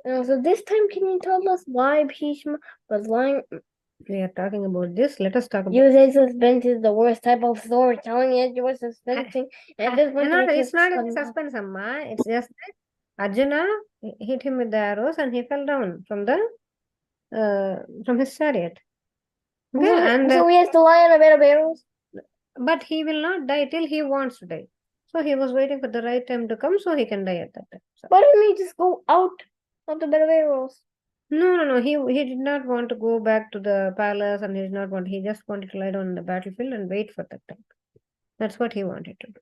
So this time, can you tell us why Bhishma was lying? We are talking about this. Let us talk about. You say suspense is the worst type of storytelling, yet you were suspensing. At this point, It's not any suspense, Amma. It's just that Arjuna hit him with the arrows and he fell down from his chariot. Okay, so he has to lie on a bed of arrows. But he will not die till he wants to die. So he was waiting for the right time to come so he can die at that time. So. Why didn't he just go out of the bed of arrows? No. He did not want to go back to the palace and he did not want. He just wanted to lie down on the battlefield and wait for that time. That's what he wanted to do.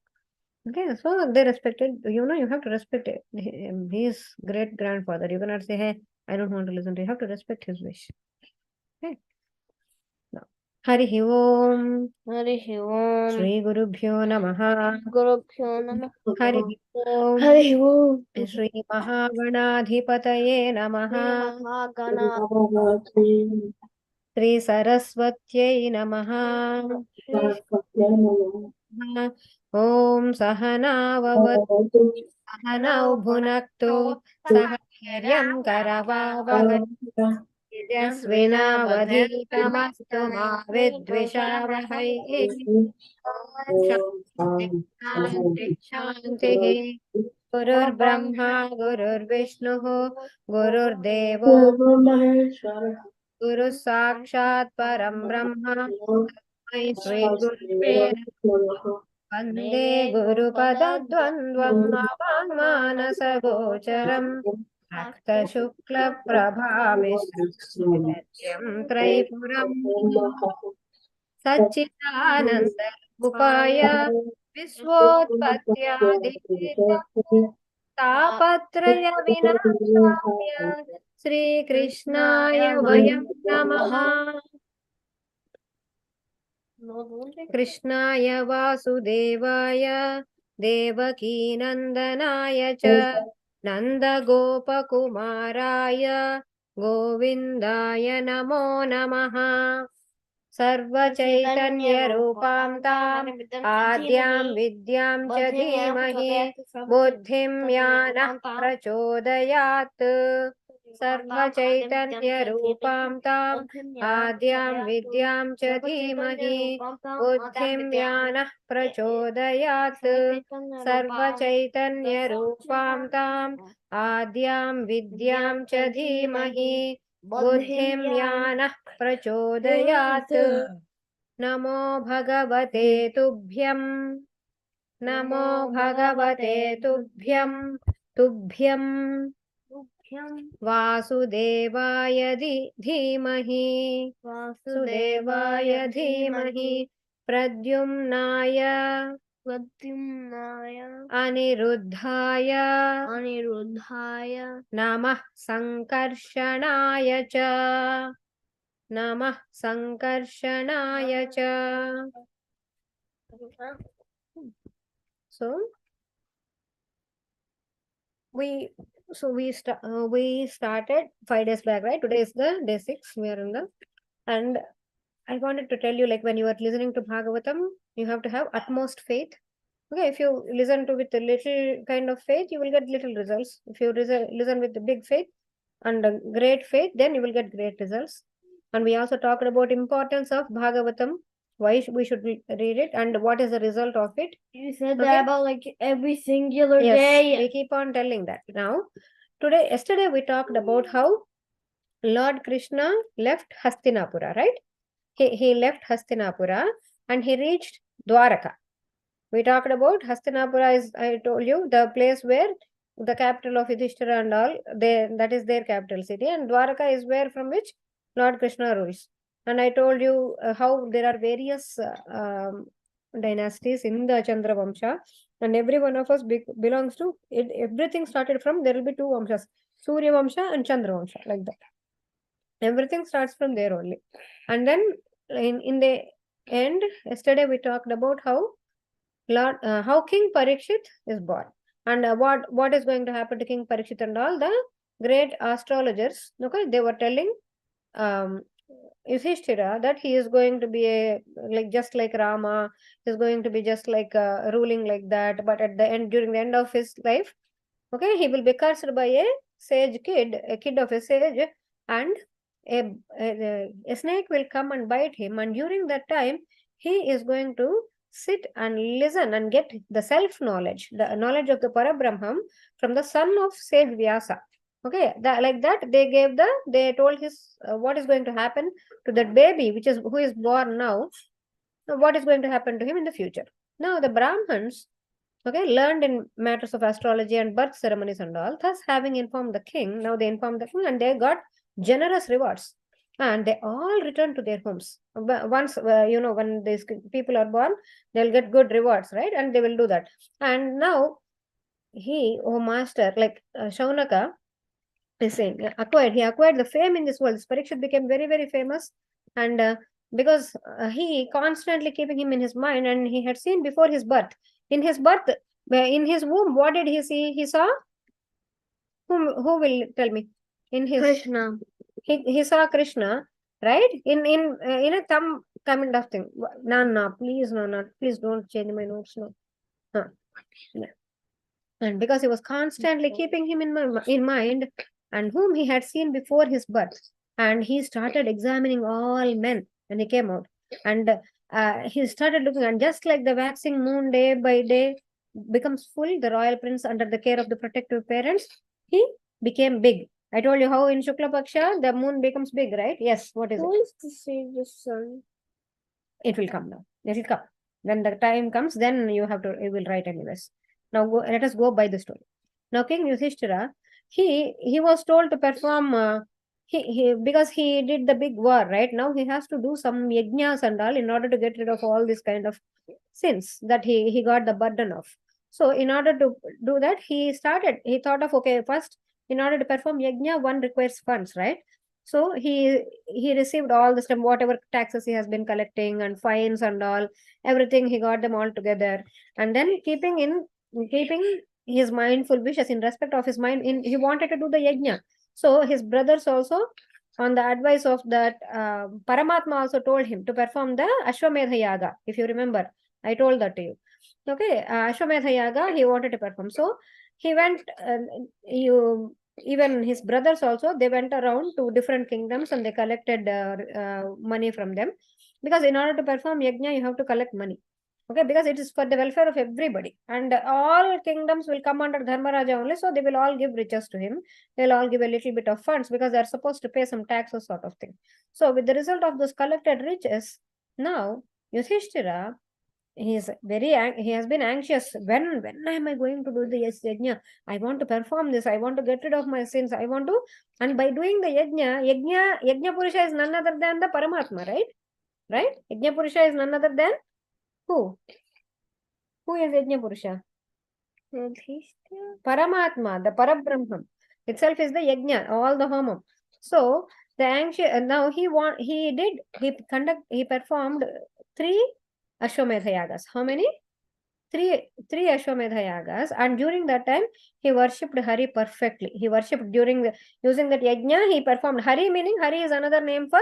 Okay, so they respected. You have to respect it. His great grandfather. You cannot say, "Hey, I don't want to listen to you." You have to respect his wish. Okay. Now, Harihi Om. Harihi Om. Shri Gurubhyo Namaha. Gurubhyo Namaha. Harihi Om. Harihi Om. Shri Mahaganadhipataye Namaha. Shri Saraswatyai Namaha. Om Sahanavavatu Sahanau Bhunaktu Sahaviryam Karavavahai Yasvinavadhitamastu Ma Vidvishavahai Shanti Gurur Brahma Gurur Vishnu Gurur Devo Guru Sakshat Param Brahma Shri Gurve Vande Guru Padadvandvam Avangmanasagoocharam Rakta Shukla Prabhamishyam Traipuram Satchitananda Upaya Visvotpatyadi Tapatraya Vinashaya Sri Krishnaya Vayam Namaha Krishnaya Vasudevaya Devaki Nandanaya Cha Nanda Gopakumaraya Govindaya Namo Namaha Sarva Chaitanya Rupam Tam Adyam Vidyam Cha Dhimahi Buddhim Yana Prachodayat Sarva Chaitanya Rupam Tam Adyam Vidyam Cha Dhimahi Buddhim Yana Prachodayat Sarva Chaitanya Rupam Tam Adyam Vidyam Cha Dhimahi Buddhim Yana Prachodayat Namo Bhagavate Tubhyam Namo Bhagavate Tubhyam Vasudevaya Dhimahi Vasudevaya Dhimahi Pradyumnaya Aniruddhaya Namah Sankarshanaya Cha Namah Sankarshanaya Cha. So we started 5 days back, right? Today is the day 6. We are in the and I wanted to tell you, like, when you are listening to Bhagavatam, you have to have utmost faith. Okay, if you listen to with a little kind of faith, you will get little results. If you listen with the big faith and a great faith, then you will get great results. And we also talked about importance of Bhagavatam, why we should read it, and what is the result of it. You said that about like every singular day. We keep on telling that. Now, yesterday we talked about how Lord Krishna left Hastinapura, right? He left Hastinapura and he reached Dwaraka. We talked about Hastinapura is, I told you, the place where the capital of Yudhishtira and all, that is their capital city. And Dwaraka is where from which Lord Krishna rules. And I told you how there are various dynasties in the Chandra Vamsha. And every one of us belongs to it. Everything started from, there will be two Vamshas, Surya Vamsha and Chandra Vamsha, like that. Everything starts from there only. And then in the end, yesterday we talked about how King Parikshit is born, and what is going to happen to King Parikshit and all the great astrologers. Okay, they were telling Yudhishtira that he is going to be just like Rama, is going to be just like ruling like that. But at the end, during the end of his life, okay, he will be cursed by a sage kid, a kid of a sage, and a snake will come and bite him, and during that time he is going to sit and listen and get the self-knowledge, the knowledge of the Parabrahman from the son of sage Vyasa. Okay, like that they told his what is going to happen to that baby, who is born now, what is going to happen to him in the future. Now the Brahmins, okay, learned in matters of astrology and birth ceremonies and all, thus having informed the king, now they informed the king and they got generous rewards. And they all returned to their homes. Once, when these people are born, they'll get good rewards, right? And they will do that. And now master, like Shaunaka is saying, he acquired the fame in this world. This Parikshit became very, very famous. And because he constantly keeping him in his mind, and he had seen before his birth. In his womb, what did he see? He saw, who will tell me? In his Krishna. He saw Krishna, right? In a thumb kind of thing. No, please, no, please don't change my notes now. And because he was constantly keeping him in mind, and whom he had seen before his birth, and he started examining all men when he came out, and he started looking, and just like the waxing moon day by day becomes full, the royal prince under the care of the protective parents, he became big. I told you how in Shukla Paksha the moon becomes big, right? Yes, what is it? Who is to say the sun? It will come now. It will come. When the time comes, then you will write anyways. Now let us go by the story. Now King Yudhishtira, he was told to perform, because he did the big war, right? Now he has to do some yajnas and all in order to get rid of all these kind of sins that he got the burden of. So in order to do that, he thought of, okay, first, in order to perform yajna, one requires funds, right? So he received all the stuff, whatever taxes he has been collecting and fines and all, everything, he got them all together. And then keeping his mindful wishes in respect of his mind, he wanted to do the yajna. So his brothers also, on the advice of that Paramatma, also told him to perform the Awswamedha yaga. If you remember, I told that to you. Okay, Awswamedha yaga he wanted to perform. So he went, even his brothers also, they went around to different kingdoms and they collected money from them, because in order to perform yajna you have to collect money, okay, because it is for the welfare of everybody, and all kingdoms will come under Dharmaraja only, so they will all give riches to him. They'll all give a little bit of funds because they're supposed to pay some taxes, sort of thing. So with the result of those collected riches, now Yudhishtira, he has been anxious. When am I going to do the yajna? I want to perform this. I want to get rid of my sins. I want to, and by doing the yajna Purusha is none other than the Paramatma, right? Right? Yajna Purusha is none other than who? Who is Yajna Purusha? Paramatma, the Parabrahman itself is the yajna, all the homam. So the anxious, now he performed 3 Awswamedha yagas. How many? 3 Awswamedha yagas, and during that time he worshipped Hari perfectly. He worshipped using that yajna, he performed Hari, meaning Hari is another name for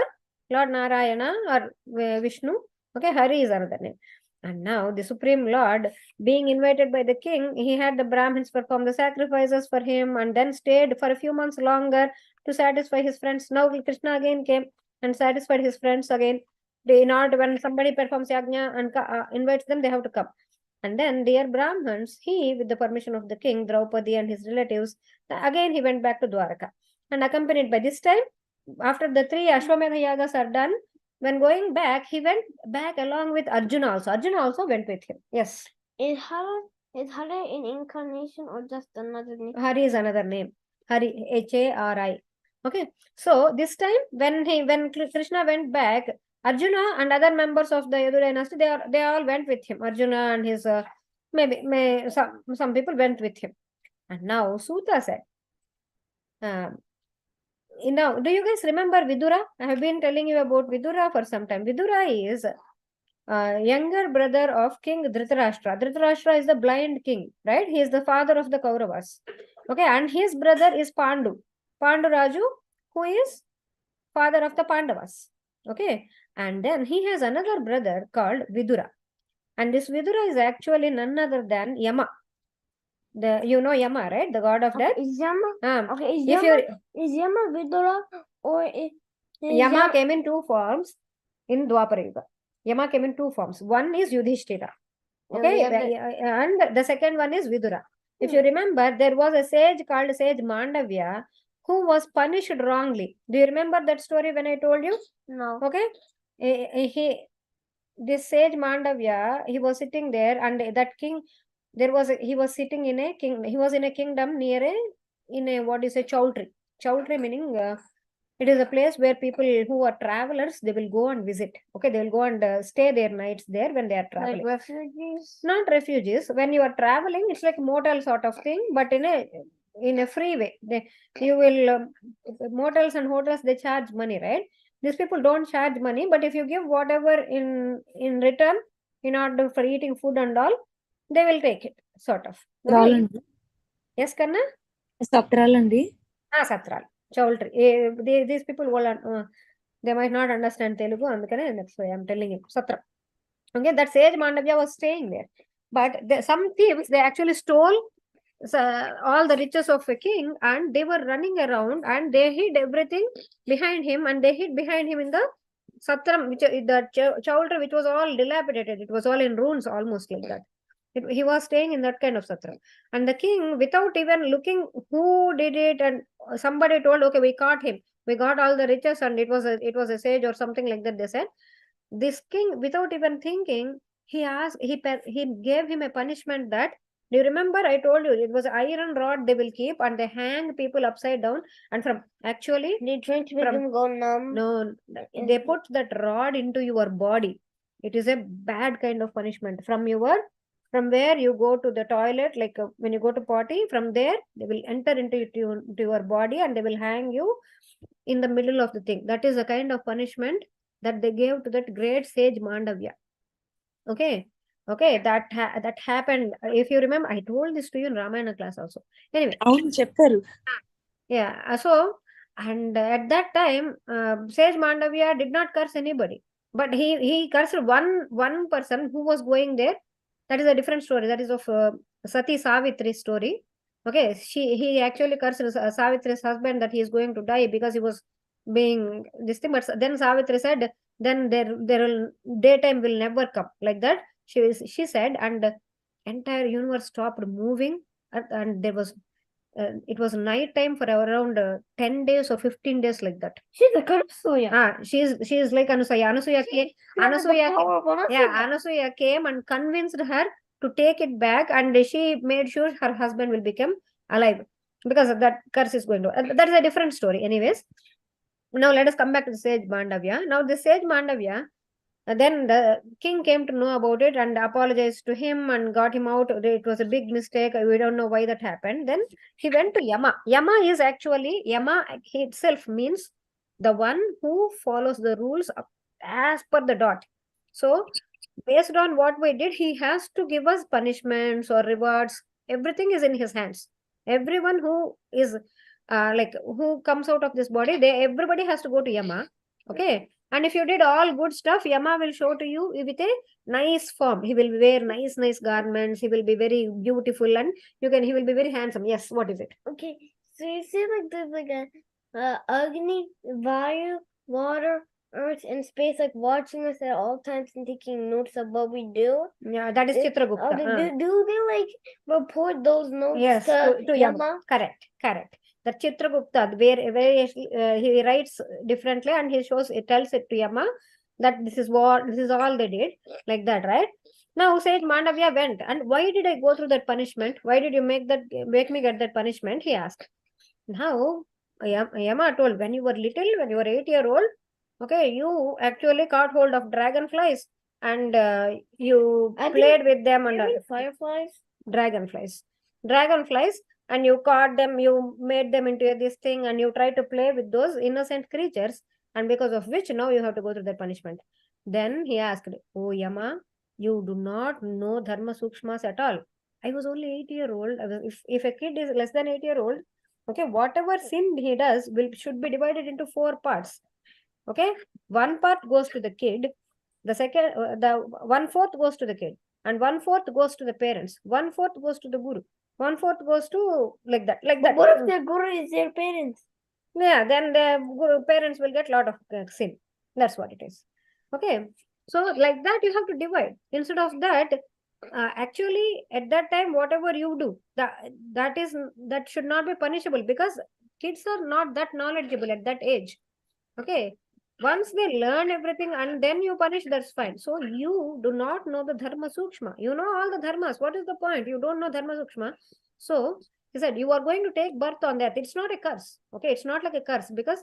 Lord Narayana or Vishnu. Okay, Hari is another name. And now the Supreme Lord, being invited by the king, he had the Brahmins perform the sacrifices for him, and then stayed for a few months longer to satisfy his friends. Now Krishna again came and satisfied his friends again. When somebody performs yajna and invites them, they have to come. And then, dear Brahmins, he, with the permission of the king, Draupadi and his relatives, again he went back to Dwaraka. And accompanied by this time, after the 3 Awswamedha yagas are done, when going back, he went back along with Arjuna also. Arjuna also went with him. Yes. Is Hari an incarnation or just another name? Hari is another name. Hari, Hari. Okay. So this time, when Krishna went back, Arjuna and other members of the Yadu dynasty, they all went with him. Arjuna and his some people went with him. And now Suta said, now, do you guys remember Vidura? I have been telling you about Vidura for some time. Vidura is younger brother of King Dhritarashtra. Dhritarashtra is the blind king, right? He is the father of the Kauravas. Okay, and his brother is Pandu Raju, who is father of the Pandavas. Okay, and then he has another brother called Vidura. And this Vidura is actually none other than Yama. Yama, right? The god of death. Is Yama? Okay, is Yama Vidura or is Yama came in two forms in Dwapara Yuga. Yama came in two forms. One is Yudhishtira. Okay, and the second one is Vidura. If you remember, there was a sage called Sage Mandavya who was punished wrongly. Do you remember that story when I told you? No. Okay. This sage Mandavya, he was sitting there, and that king, he was sitting in a kingdom near Chowdhury. Chowdhury meaning it is a place where people who are travelers, they will go and visit. Okay, they will go and stay their nights there when they are traveling. Like refugees? Not refugees. When you are traveling, it's like motel sort of thing, but in a free way. Motels and hotels, they charge money, right? These people don't charge money, but if you give whatever in return in order for eating food and all, they will take it, sort of. Okay? Yes, Kanna? Satralandi. Satral. Chowdhury. These people will they might not understand Telugu, and that's why I'm telling you. Satra. Okay, that sage Mandavya was staying there. But some thieves, they actually stole all the riches of a king, and they were running around and they hid everything behind him, and they hid behind him in the Satram, the Chowdhury, which was all dilapidated. It was all in ruins, almost like that. He was staying in that kind of Satram. And the king, without even looking who did it, and somebody told, okay, we caught him. We got all the riches, and it was a sage or something like that, they said. This king, without even thinking, he gave him a punishment that, do you remember I told you, it was iron rod they will keep, and they hang people upside down, and They trying to make them go numb. No, they put that rod into your body. It is a bad kind of punishment. From where you go to the toilet, like when you go to potty, from there they will enter into your body, and they will hang you in the middle of the thing. That is a kind of punishment that they gave to that great sage Mandavya. Okay, that happened. If you remember, I told this to you in Ramayana class also. Anyway, yeah. So, and at that time, sage Mandavya did not curse anybody, but he cursed one person who was going there. That is a different story. That is of Sati Savitri story. Okay, he actually cursed Savitri's husband that he is going to die because he was being this thing. But then Savitri said, then daytime will never come, like that. She said, and the entire universe stopped moving, and there was it was night time for around 10 days or 15 days, like that. She's like Anasuya. She's like Anasuya. Anasuya came and convinced her to take it back, and she made sure her husband will become alive, because that curse is going to. That is a different story. Anyways, now let us come back to the sage Mandavya. Now the sage Mandavya, then the king came to know about it and apologized to him and got him out. It was a big mistake. We don't know why that happened. Then he went to Yama. Yama itself means the one who follows the rules as per the dot. So based on what we did, he has to give us punishments or rewards. Everything is in his hands. Everyone who is who comes out of this body, everybody has to go to Yama. Okay. And if you did all good stuff, Yama will show to you with a nice form. He will wear nice garments. He will be very beautiful, and he will be very handsome. Yes, what is it? Okay, so you see, like there's like a Agni, fire, water, earth, and space, like watching us at all times and taking notes of what we do. Yeah, that is Chitragupta. Do they like report those notes? Yes, to Yama. Correct. The Chitragupta, where he writes differently, and it tells it to Yama that this is all they did, like that, right? Now sage Mandavya went, and why did I go through that punishment? Why did you make me get that punishment? He asked. Now Yama told, when you were little, when you were 8-year-old, okay, you actually caught hold of dragonflies, and you played with them, and fireflies, dragonflies, and you caught them, you made them into this thing, and you tried to play with those innocent creatures, and because of which now you have to go through that punishment. Then he asked, oh Yama, you do not know Dharma Sukshmas at all. I was only 8-year-old. If a kid is less than 8-year-old, okay, whatever sin he does should be divided into 4 parts. Okay, 1 part goes to the kid, the 1/4 goes to the kid, and 1/4 goes to the parents, 1/4 goes to the guru. 1/4 goes to like that. But what if their guru is their parents? Yeah, then the parents will get a lot of sin. That's what it is. Okay. So like that you have to divide. Instead of that, actually at that time, whatever you do, that should not be punishable, because kids are not that knowledgeable at that age. Okay. Once they learn everything and then you punish, that's fine. So you do not know the dharma sukshma. You know all the dharmas. What is the point? You don't know dharma sukshma. So he said, you are going to take birth on that. It's not a curse. Okay, it's not like a curse, because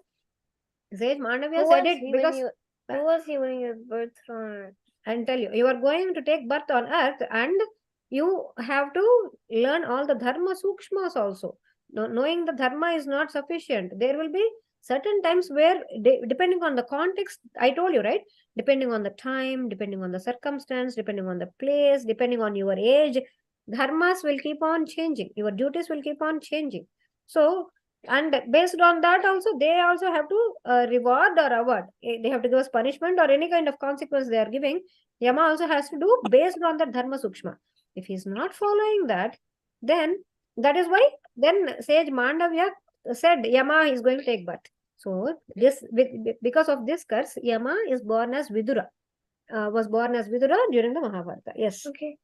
Sage Mandavya said it because Who was he when he was birthed on earth? I'll tell you, you are going to take birth on earth and you have to learn all the dharma sukshmas also. Knowing the dharma is not sufficient. There will be certain times where, depending on the context, I told you, right? Depending on the time, depending on the circumstance, depending on the place, depending on your age, dharmas will keep on changing. Your duties will keep on changing. So, and based on that also, they also have to reward or award. They have to give us punishment or any kind of consequence they are giving. Yama also has to do based on the dharma sukshma. If he is not following that, then that is why then sage Mandavya said Yama is going to take birth. So this, because of this curse, Yama is born as Vidura. Was born as Vidura during the Mahabharata. Yes. Okay.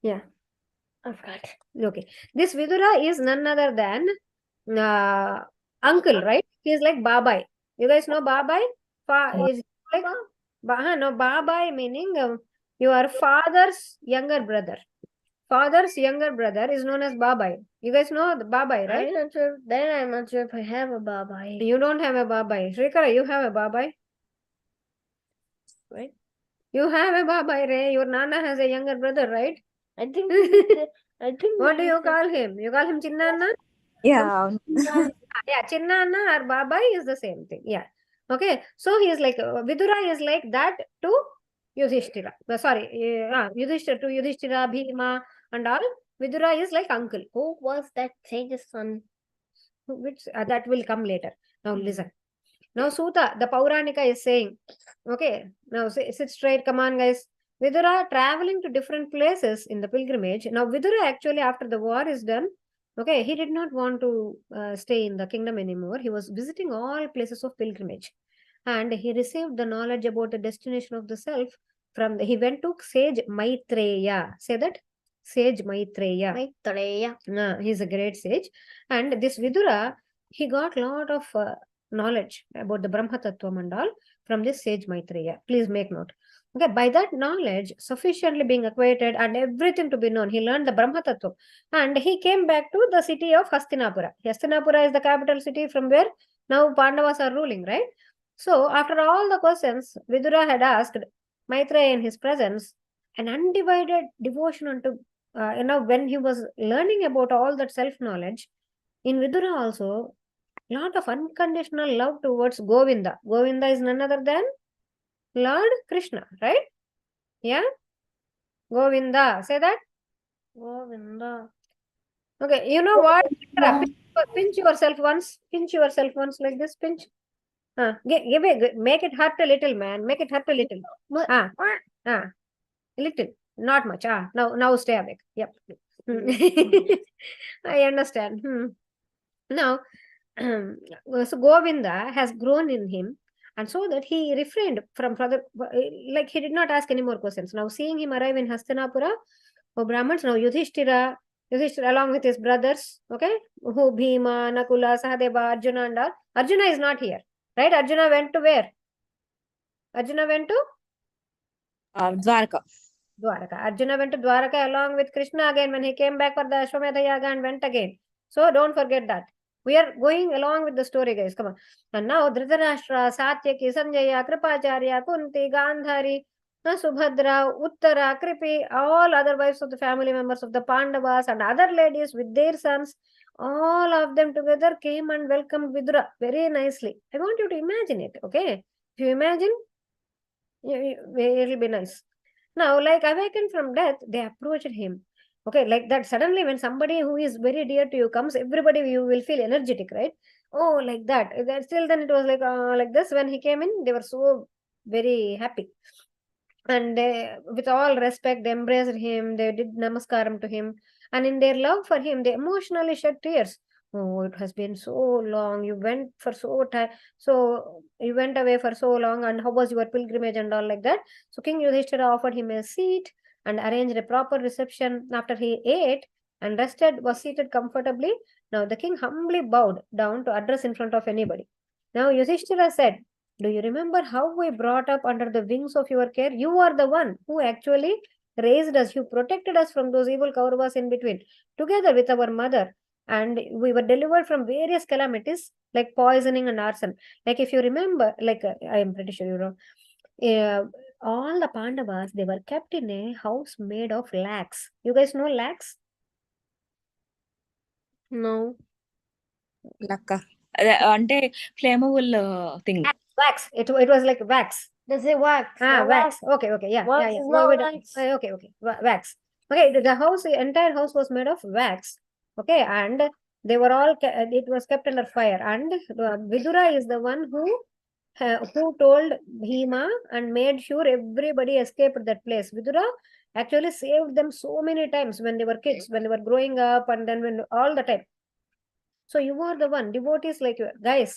Yeah. I forgot. Okay. This Vidura is none other than uncle, right? He is like Babai. You guys know Babai? Is like no, Babai meaning your father's younger brother. Father's younger brother is known as Babai. You guys know the Babai, right? I'm not sure. Then I'm not sure if I have a Babai. You don't have a Babai. Shrikara, you have a Babai? Right? You have a Babai, Ray. Your Nana has a younger brother, right? I think. I think. What do you call him? You call him Chinnanna? Yeah. Yeah, Chinnanna or Babai is the same thing. Yeah. Okay. So he is like, Vidura is like that to Yudhishtira. Yudhishtira to Yudhishtira, Bhima and all. Vidura is like uncle. Who was that sage's son? Which that will come later. Now listen. Now Suta, the Pauranika is saying, okay, now sit straight, come on guys. Vidura traveling to different places in the pilgrimage. Now Vidura actually after the war is done, okay, he did not want to stay in the kingdom anymore. He was visiting all places of pilgrimage. And he received the knowledge about the destination of the self from he went to sage Maitreya. Say that? Sage Maitreya. Maitreya. He's a great sage. And this Vidura, he got a lot of knowledge about the Brahma Tattvam and all from this sage Maitreya. Please make note. Okay, by that knowledge, sufficiently being acquainted and everything to be known, he learned the Brahma Tattva. And he came back to the city of Hastinapura. Hastinapura is the capital city from where now Pandavas are ruling, right? So, after all the questions Vidura had asked Maitreya in his presence, an undivided devotion unto, when he was learning about all that self-knowledge, in Vidura also, lot of unconditional love towards Govinda. Govinda is none other than Lord Krishna, right? Yeah? Govinda. Say that? Govinda. Okay, you know what? Pinch yourself once. Pinch yourself once like this. Pinch. Give it. Make it hurt a little, man. Make it hurt a little. A little. Not much. Now stay awake. Yep. I understand. Now, so Govinda has grown in him, and so that he refrained from further, like he did not ask any more questions. Now, seeing him arrive in Hastinapura, Brahmins, now Yudhishtira along with his brothers, okay, who Bhima, Nakula, Sahadeva, Arjuna and all. Arjuna is not here, right? Arjuna went to where? Arjuna went to? Dwaraka. Dwaraka. Arjuna went to Dwaraka along with Krishna again when he came back for the Awswamedha yaga and went again. So don't forget that. We are going along with the story, guys. Come on. And now Dhritarashtra, Satyaki, Sanjaya, Kripacharya, Kunti, Gandhari, Subhadra, Uttara, Kripi, all other wives of the family members of the Pandavas and other ladies with their sons, all of them together came and welcomed Vidura very nicely. I want you to imagine it, okay? If you imagine, it will be nice. Now, like awakened from death, they approached him. Okay, like that suddenly when somebody who is very dear to you comes, everybody you will feel energetic, right? Oh, like that. Still then it was like this. When he came in, they were so very happy. And with all respect, they embraced him. They did namaskaram to him. And in their love for him, they emotionally shed tears. Oh, it has been so long. You went for so you went away for so long, and how was your pilgrimage and all like that. So King Yudhishthira offered him a seat and arranged a proper reception. After he ate and rested, was seated comfortably. Now the king humbly bowed down to address in front of anybody. Now Yudhishthira said, do you remember how we brought up under the wings of your care? You are the one who actually raised us. You protected us from those evil Kauravas in between, together with our mother. And we were delivered from various calamities like poisoning and arson. Like if you remember, like I am pretty sure you know, all the Pandavas, they were kept in a house made of lakhs. You guys know lakhs? No. Laka. అంటే flammable thing. Wax. It was like wax. They say wax. Wax. Okay. Yeah. Wax Yeah. is not wax. Okay. Wax. Okay. The house, the entire house was made of wax. Okay. And they were all, it was kept under fire. And Vidura is the one who told Bhima and made sure everybody escaped that place. Vidura actually saved them so many times when they were kids, when they were growing up, and then when all the time. So you are the one. Devotees like you. Guys,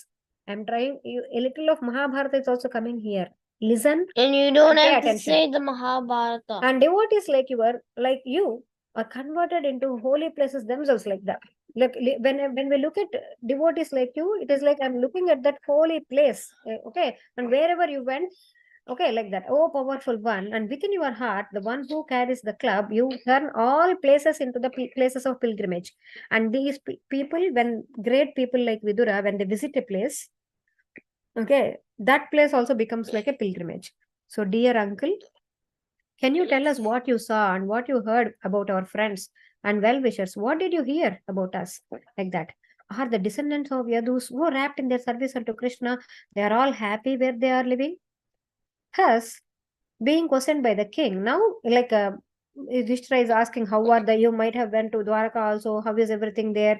I'm trying, a little of Mahabharata is also coming here. Listen. And you don't Pay have to attention. say the Mahabharata. And devotees like you are converted into holy places themselves like that. Like when we look at devotees like you, it is like I'm looking at that holy place. Okay. And wherever you went, okay, like that. Oh, powerful one. And within your heart, the one who carries the club, you turn all places into the places of pilgrimage. And these people, when great people like Vidura, when they visit a place, okay, that place also becomes like a pilgrimage. So, dear uncle, can you tell us what you saw and what you heard about our friends and well-wishers? What did you hear about us? Like that. Are the descendants of Yadus who are wrapped in their service unto Krishna, they are all happy where they are living? Thus, being questioned by the king, now like Yudhishthira is asking, how are you might have went to Dwaraka also, how is everything there?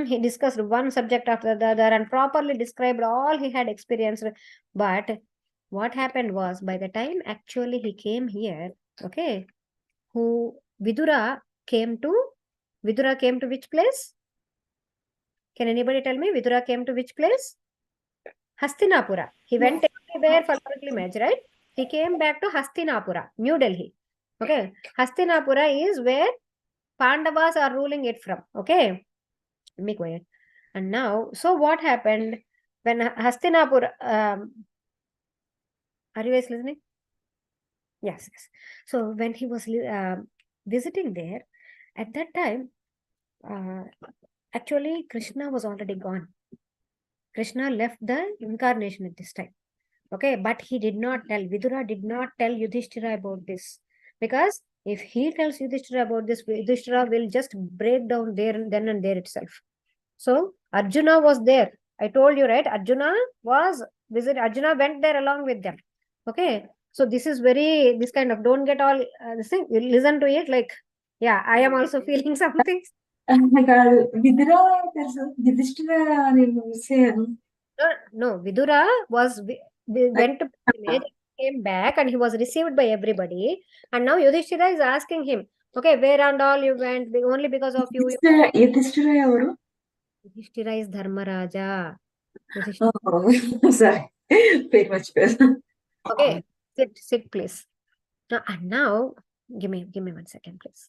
He discussed one subject after the other and properly described all he had experienced. But what happened was, by the time actually he came here, okay, who Vidura came to which place? Can anybody tell me? Vidura came to which place? Hastinapura. He went everywhere for pilgrimage, right? He came back to Hastinapura, New Delhi. Okay. Hastinapura is where Pandavas are ruling it from. Okay. Be quiet. And now, so what happened when Hastinapura, are you guys listening? Yes. So when he was visiting there, at that time, actually Krishna was already gone. Krishna left the incarnation at this time. Okay, but he did not tell, Vidura did not tell Yudhishthira about this. Because if he tells Yudhishthira about this, Yudhishthira will just break down there and then and there itself. So Arjuna was there. I told you, right? Arjuna went there along with them. Okay, so this is this kind of, don't get all this thing. You listen to it like, yeah, I am also feeling something. కాదు విదురా తెలుసు యుధిష్ఠిర నేను విషయం No, Vidura went to pilgrimage, came back, and he was received by everybody. And now Yudhishthira is asking him, okay, where and all you went, only because of you. Yudhishthira ఎవరు? Yudhishthira is Dharmaraja. Sorry, పేరు మర్చిపోయాను. Okay, sit please. And now give me 1 second, please.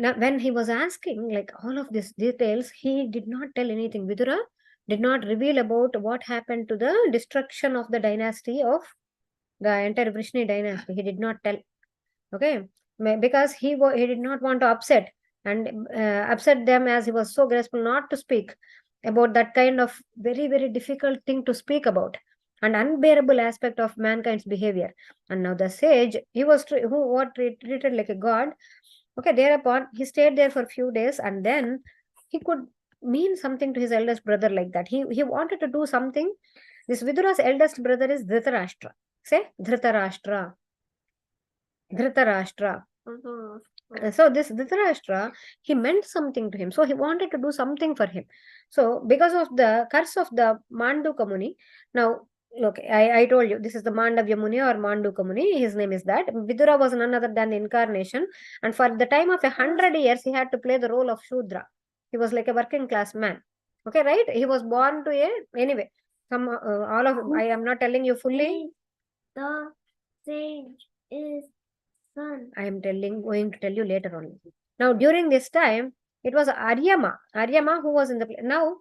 Now, when he was asking like all of these details, he did not tell anything. Vidura did not reveal about what happened to the destruction of the dynasty of the entire Vrishni dynasty. He did not tell. Okay, because he did not want to upset them, as he was so graceful not to speak about that kind of very, very difficult thing to speak about, an unbearable aspect of mankind's behavior. And now the sage, he was treated like a god. Okay, thereupon he stayed there for a few days, and then he could mean something to his eldest brother like that. He wanted to do something. This Vidura's eldest brother is Dhritarashtra. Say Dhritarashtra. Dhritarashtra. So this Dhritarashtra, he meant something to him. So he wanted to do something for him. So because of the curse of the Manduka Muni, now look, I told you this is the Mandavya Muni or Manduka Muni. His name is that. Vidura was none other than the incarnation, and for the time of 100 years, he had to play the role of Shudra. He was like a working class man. Okay, right? He was born to a anyway. Some all of I am not telling you fully. The sage is sun. I am going to tell you later only. Now, during this time, it was Aryama who was in the now.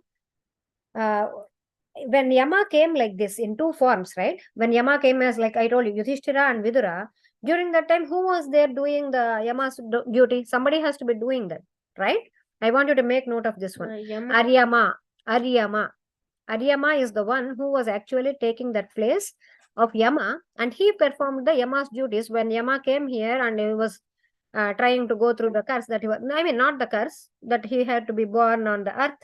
When Yama came like this in two forms, right? When Yama came as like I told you, Yudhishtira and Vidura. During that time, who was there doing the Yama's duty? Somebody has to be doing that, right? I want you to make note of this one. Aryama. Aryama is the one who was actually taking that place of Yama, and he performed the Yama's duties when Yama came here and he was trying to go through the curse that he was, I mean, not the curse, that he had to be born on the earth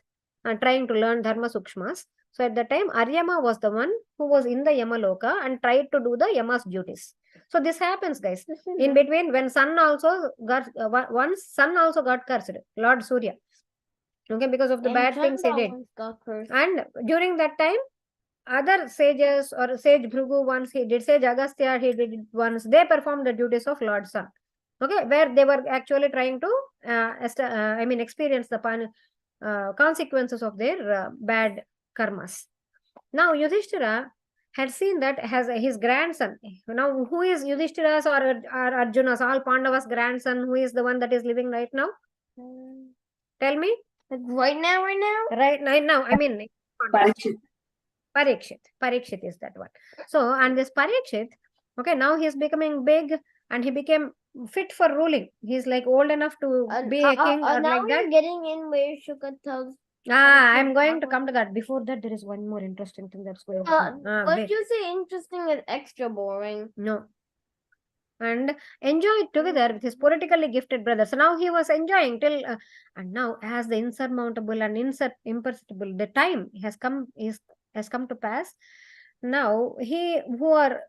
and trying to learn Dharma Sukshmas. So at the time, Aryama was the one who was in the Yamaloka and tried to do the Yama's duties. So this happens, guys. In between, when sun also got, once sun also got cursed, Lord Surya. Okay, because of the bad things he did. And during that time, other sages or sage Bhrigu once he did, sage Agastya he did it once, they performed the duties of Lord Sun. Okay, where they were actually trying to experience the consequences of their bad karmas. Now Yudhishthira had seen that as his grandson. Now, who is Yudhishthira's or Arjuna's, all Pandavas' grandson? Who is the one that is living right now? Tell me. Like right now? Right now. I mean, Parikshit is that one. So, and this Parikshit, okay, now he's becoming big and he became fit for ruling. He's like old enough to be a king or now like that. Getting in where Shuka tells. I'm going to come to that. Before that, there is one more interesting thing that's going on. What you say interesting is extra boring. No. And enjoy it together with his politically gifted brother. So now he was enjoying till, and now as the insurmountable and imperceptible, the time has come to pass. Now who are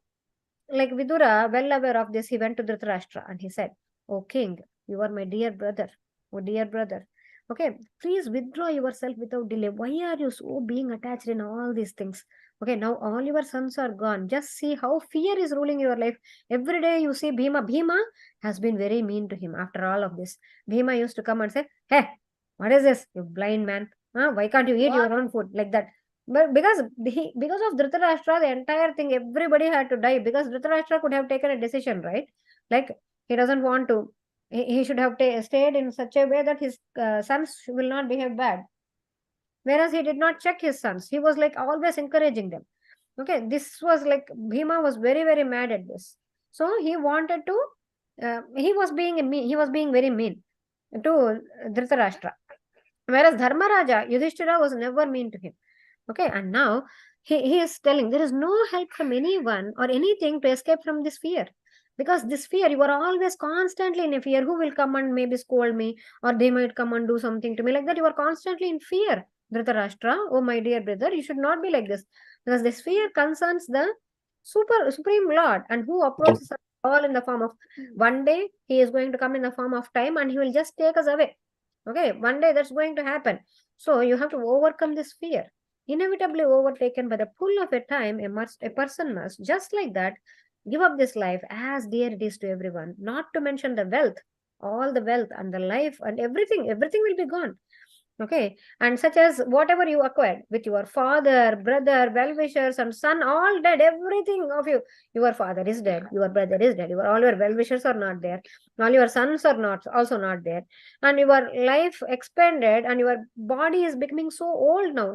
like Vidura, well aware of this, he went to Dhritarashtra and he said, "Oh king, you are my dear brother. Oh dear brother. Okay, please withdraw yourself without delay. Why are you so being attached in all these things? Okay, now all your sons are gone. Just see how fear is ruling your life. Every day you see Bhima. Bhima has been very mean to him after all of this. Bhima used to come and say, "Hey, what is this, you blind man? Why can't you eat your own food?" Like that. But because of Dhritarashtra, the entire thing, everybody had to die because Dhritarashtra could have taken a decision, right? Like he doesn't want to. He should have stayed in such a way that his sons will not behave bad. Whereas he did not check his sons. He was like always encouraging them. Okay, this was like Bhima was very, very mad at this. So he wanted to, he was being very mean to Dhritarashtra. Whereas Dharmaraja, Yudhishthira was never mean to him. Okay, and now he is telling there is no help from anyone or anything to escape from this fear. Because this fear, you are always constantly in a fear. Who will come and maybe scold me, or they might come and do something to me like that. You are constantly in fear, Dhritarashtra. Oh, my dear brother, you should not be like this. Because this fear concerns the Supreme Lord, and who approaches us all in the form of one day he is going to come in the form of time and he will just take us away. Okay, one day that's going to happen. So you have to overcome this fear. Inevitably overtaken by the pull of a time, a person must, just like that, give up this life as dear it is to everyone, not to mention the wealth, all the wealth and the life and everything will be gone. Okay, and such as whatever you acquired with your father, brother, well-wishers and son, all dead, everything of you. Your father is dead, your brother is dead, all your well-wishers are not there, all your sons are also not there, and your life expanded and your body is becoming so old now.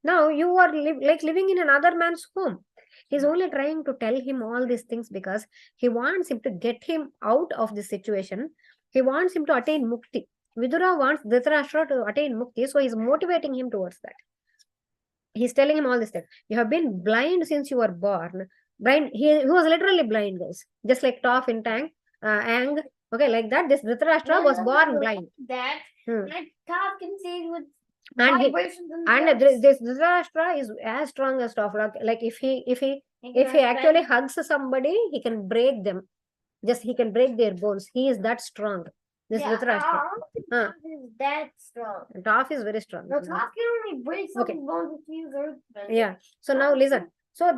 Now you are like living in another man's home. He's only trying to tell him all these things because he wants him to get him out of this situation. He wants him to attain Mukti. Vidura wants Dhritarashtra to attain Mukti, so he's motivating him towards that. He's telling him all this stuff. You have been blind since you were born. Blind. He was literally blind, guys. Just like Toph in Ang. Okay, like that. This Dhritarashtra was born blind. That like Toph can see with and vibrations this Dhritarashtra is as strong as Toph. Like if he actually hugs somebody, he can break them. Just he can break their bones. He is that strong. This Yeah, Dhritarashtra. Toph is that strong. Toph is very strong. No, Toph can only break some Okay. bones if you use earth. Yeah. So now listen. So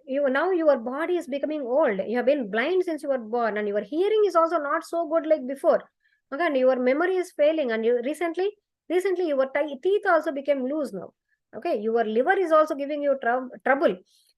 you now your body is becoming old. You have been blind since you were born, and your hearing is also not so good like before. Okay, and your memory is failing, and you recently your teeth also became loose now. Okay, your liver is also giving you trouble,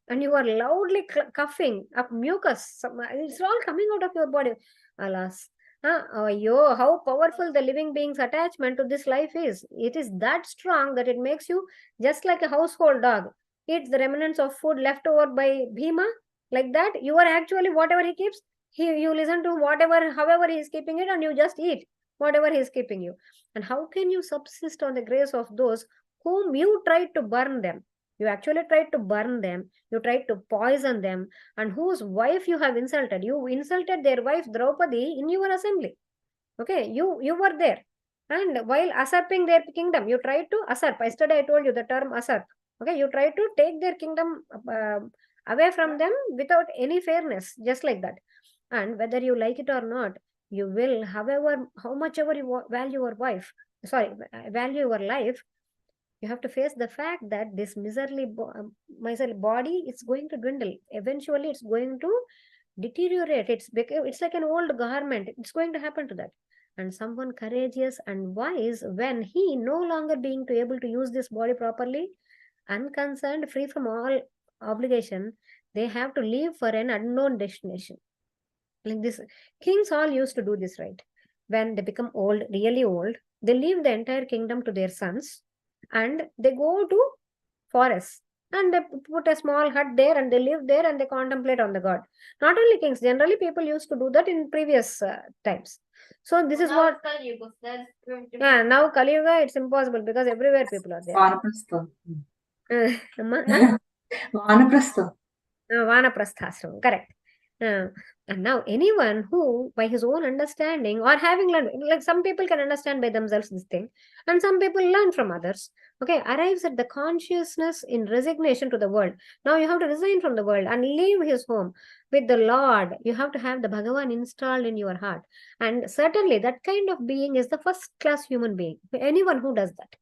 and you are loudly coughing up mucus. It's all coming out of your body. Alas. How powerful the living being's attachment to this life is. It is that strong that it makes you just like a household dog. Eats the remnants of food left over by Bhima. Like that, you are actually whatever he keeps, you listen to whatever, however he is keeping it, and you just eat whatever he is keeping you. And how can you subsist on the grace of those whom you tried to burn them? You actually tried to burn them, you tried to poison them, and whose wife you have insulted. You insulted their wife Draupadi in your assembly. Okay, you were there. And while usurping their kingdom, you tried to usurp. Yesterday I told you the term usurp. Okay, you tried to take their kingdom away from them without any fairness, just like that. And whether you like it or not, you will, however, how much ever you value your value your life, you have to face the fact that this miserly body is going to dwindle. Eventually, it's going to deteriorate. It's like an old garment. It's going to happen to that. And someone courageous and wise, when he no longer being to able to use this body properly, unconcerned, free from all obligation, they have to leave for an unknown destination. Like this, kings all used to do this, right? When they become old, really old, they leave the entire kingdom to their sons, and they go to forests, and they put a small hut there, and they live there, and they contemplate on the god. Not only kings, generally people used to do that in previous times. So this is what now Kali Yuga, it's impossible because everywhere people are there. Vanaprastha. Vanaprasthashram, correct. And now anyone who by his own understanding or having learned, like some people can understand by themselves this thing, and some people learn from others, okay, arrives at the consciousness in resignation to the world. Now you have to resign from the world and leave his home with the Lord. You have to have the Bhagavan installed in your heart, and certainly that kind of being is the first class human being, anyone who does that.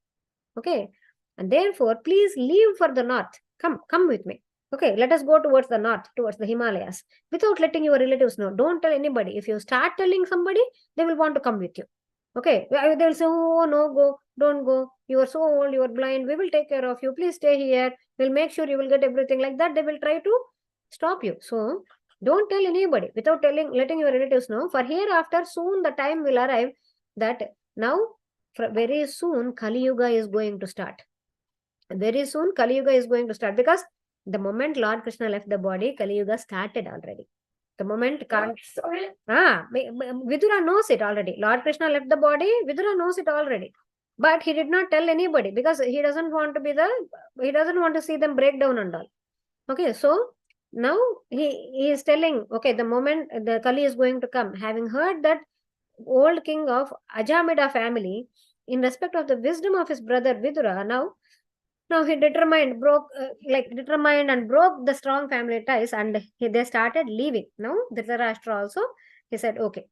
Okay, and therefore please leave for the north. Come with me. Okay, let us go towards the north, towards the Himalayas, without letting your relatives know. Don't tell anybody. If you start telling somebody, they will want to come with you. Okay, they will say, oh, no, go, don't go. You are so old, you are blind. We will take care of you. Please stay here. We'll make sure you will get everything. Like that, they will try to stop you. So, don't tell anybody without letting your relatives know. For hereafter, soon the time will arrive that now, very soon, Kali Yuga is going to start. Very soon, Kali Yuga is going to start, because the moment Lord Krishna left the body, Kali Yuga started already. The moment Vidura knows it already. Lord Krishna left the body, Vidura knows it already. But he did not tell anybody because he doesn't want to see them break down and all. Okay, so now he is telling, okay, the moment the Kali is going to come, having heard that old king of Awswamedha family, in respect of the wisdom of his brother Vidura, now he determined and broke the strong family ties, and they started leaving. Now Dhritarashtra also, he said, okay,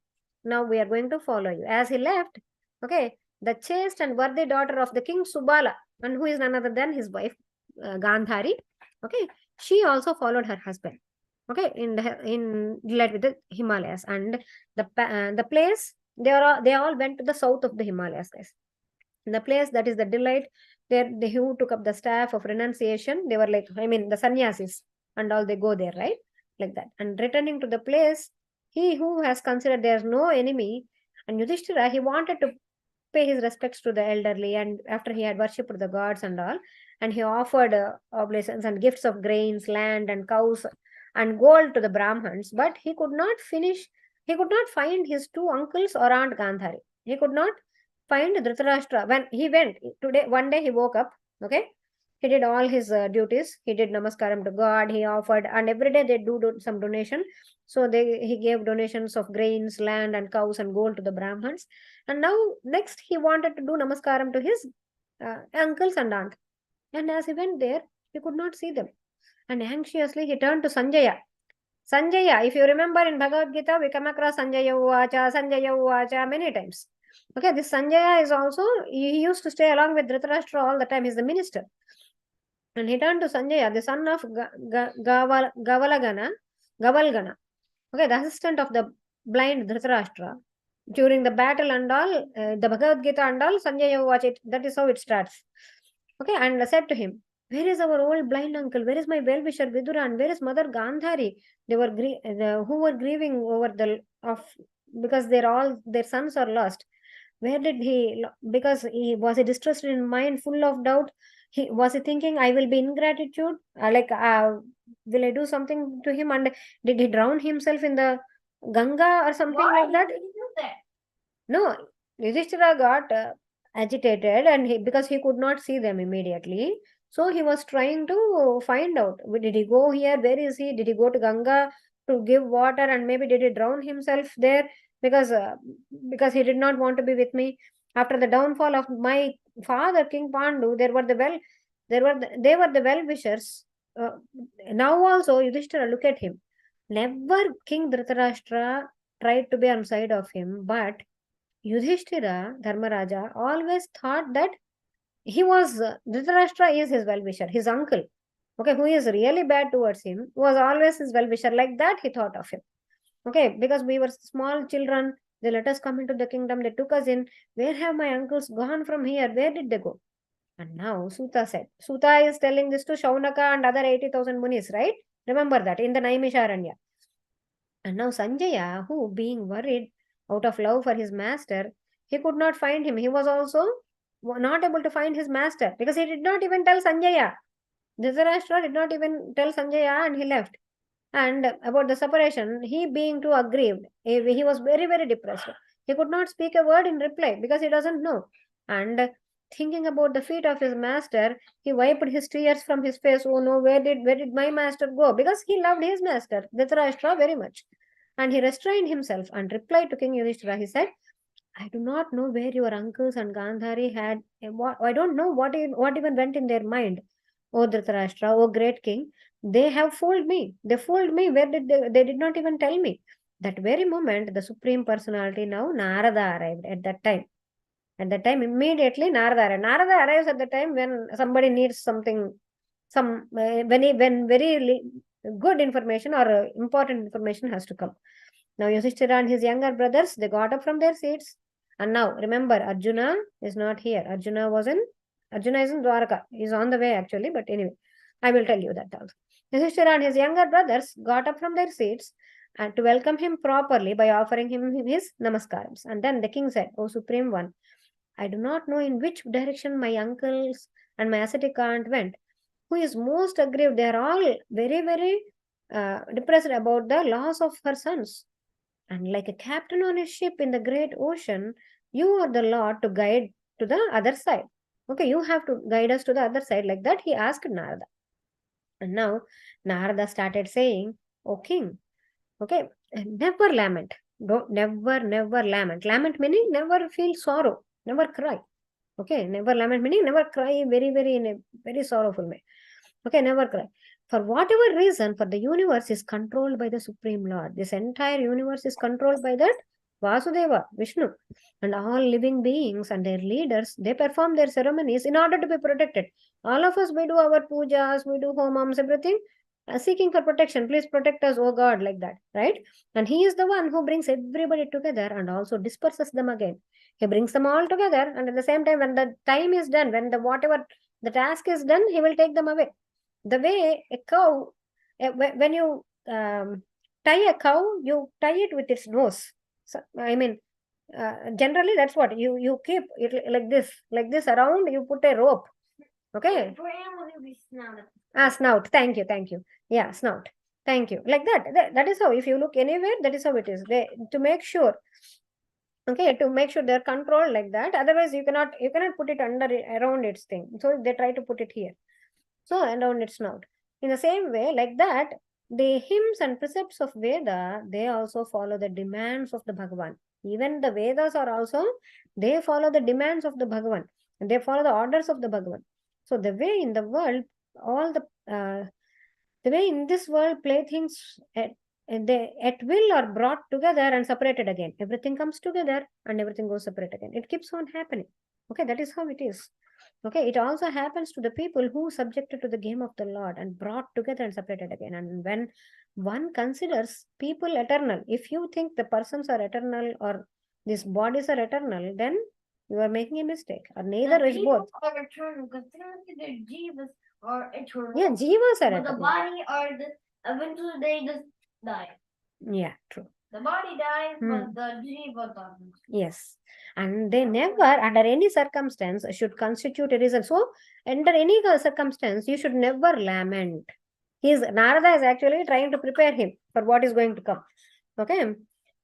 now we are going to follow you. As he left, okay, the chaste and worthy daughter of the king Subala, and who is none other than his wife Gandhari, okay, she also followed her husband, okay, in delight with the Himalayas. And the place, they all went to the south of the Himalayas, guys. The place that is the delight, there they who took up the staff of renunciation, they were like, the sannyasis and all, they go there, right? Like that. And returning to the place, he who has considered there is no enemy, and Yudhishtira, he wanted to pay his respects to the elderly, and after he had worshipped the gods and all, and he offered oblations and gifts of grains, land and cows and gold to the Brahmins, but he could not find his two uncles or Aunt Gandhari. He could not find Dhritarashtra. When he went one day he woke up, okay, he did all his duties. He did namaskaram to God, he offered, and every day they do some donation. So he gave donations of grains, land and cows and gold to the Brahmins. And now next he wanted to do namaskaram to his uncles and aunt. And as he went there, he could not see them. And anxiously he turned to Sanjaya. Sanjaya, if you remember in Bhagavad Gita, we come across Sanjaya Uvacha many times. Okay, this Sanjaya is also, he used to stay along with Dhritarashtra all the time. He's the minister. And he turned to Sanjaya, the son of Gavalgana, okay, the assistant of the blind Dhritarashtra. During the battle and all, the Bhagavad Gita and all, Sanjaya watch it. That is how it starts. Okay, and said to him, where is our old blind uncle? Where is my well-wisher Vidura? And where is Mother Gandhari? They were who were grieving over because their sons are lost. Where did he? Because he was he distressed in mind, full of doubt. Was he thinking, I will be ingratitude? Will I do something to him? And did he drown himself in the Ganga or something like that? No, Yudhishtira got agitated, and because he could not see them immediately, so he was trying to find out, did he go here? Where is he? Did he go to Ganga to give water, and maybe did he drown himself there because he did not want to be with me? After the downfall of my father, King Pandu, they were the well-wishers. Now also, Yudhishthira, look at him. Never King Dhritarashtra tried to be on side of him, but Yudhishthira, Dharmaraja, always thought that Dhritarashtra is his well-wisher, his uncle, okay, who is really bad towards him, was always his well-wisher. Like that, he thought of him. Okay, because we were small children, they let us come into the kingdom, they took us in. Where have my uncles gone from here? Where did they go? And now Suta said, Suta is telling this to Shaunaka and other 80,000 munis, right? Remember that in the Naimisharanya. And now Sanjaya, who being worried out of love for his master, he could not find him. He was also not able to find his master because he did not even tell Sanjaya. Dhritarashtra did not even tell Sanjaya, and he left. And about the separation, he being too aggrieved, he was very, very depressed. He could not speak a word in reply because he doesn't know. And thinking about the feet of his master, he wiped his tears from his face. Oh no, where did my master go? Because he loved his master, Dhritarashtra, very much. And he restrained himself and replied to King Yudhishthira. He said, I do not know where your uncles and Gandhari had, I don't know what even went in their mind. O Dhritarashtra, O great king, they have fooled me. They fooled me. Where did they did not even tell me. That very moment, the Supreme Personality, now Narada, arrived at that time. At that time, immediately Narada arrived. Narada arrives at the time when somebody needs something, when very good information or important information has to come. Now Yudhishthira and his younger brothers, they got up from their seats. And now, remember, Arjuna is not here. Arjuna is in Dwaraka. He's on the way actually, but anyway, I will tell you that also. Yudhishthira and his younger brothers got up from their seats and to welcome him properly by offering him his namaskarams. And then the king said, O Supreme One, I do not know in which direction my uncles and my ascetic aunt went. Who is most aggrieved? They are all very, very depressed about the loss of her sons. And like a captain on a ship in the great ocean, you are the Lord to guide to the other side. Okay, you have to guide us to the other side. Like that, he asked Narada. And now Narada started saying, O king, okay, never lament. Never lament. Lament meaning never feel sorrow, never cry. Okay, never lament meaning never cry very, very in a very sorrowful way. Okay, never cry. For whatever reason, for the universe is controlled by the Supreme Lord. This entire universe is controlled by that Vasudeva, Vishnu. And all living beings and their leaders, they perform their ceremonies in order to be protected. All of us, we do our pujas, we do homams, everything, seeking for protection. Please protect us, oh God, like that, right? And he is the one who brings everybody together and also disperses them again. He brings them all together, and at the same time, when the time is done, when whatever the task is done, he will take them away. The way a cow, when you tie a cow, you tie it with its nose. So, I mean, generally that's what you keep it like this around. You put a rope. Okay. Snout. Thank you. Yeah, snout. Thank you. Like that. That is how. If you look anywhere, that is how it is. To make sure. Okay, to make sure they're controlled like that. Otherwise, you cannot put it around its thing. So they try to put it here. So around its snout. In the same way, like that, the hymns and precepts of Veda, they also follow the demands of the Bhagavan. Even the Vedas are also, they follow the demands of the Bhagavan. And they follow the orders of the Bhagavan. So the way in the world, the way in this world playthings they at will are brought together and separated again. Everything comes together and everything goes separate again. It keeps on happening. Okay, that is how it is. Okay, it also happens to the people who subjected to the game of the Lord and brought together and separated again. And when one considers people eternal, if you think the persons are eternal or these bodies are eternal, then you are making a mistake. Or neither is both. Are eternal because the jivas are eternal. Yeah, jivas are But the eternal. body are eventually they just die. Yeah, true. The body dies, but the jiva doesn't. Yes. And they never, under any circumstance, should constitute a reason. So, under any circumstance, you should never lament. Narada is actually trying to prepare him for what is going to come. Okay?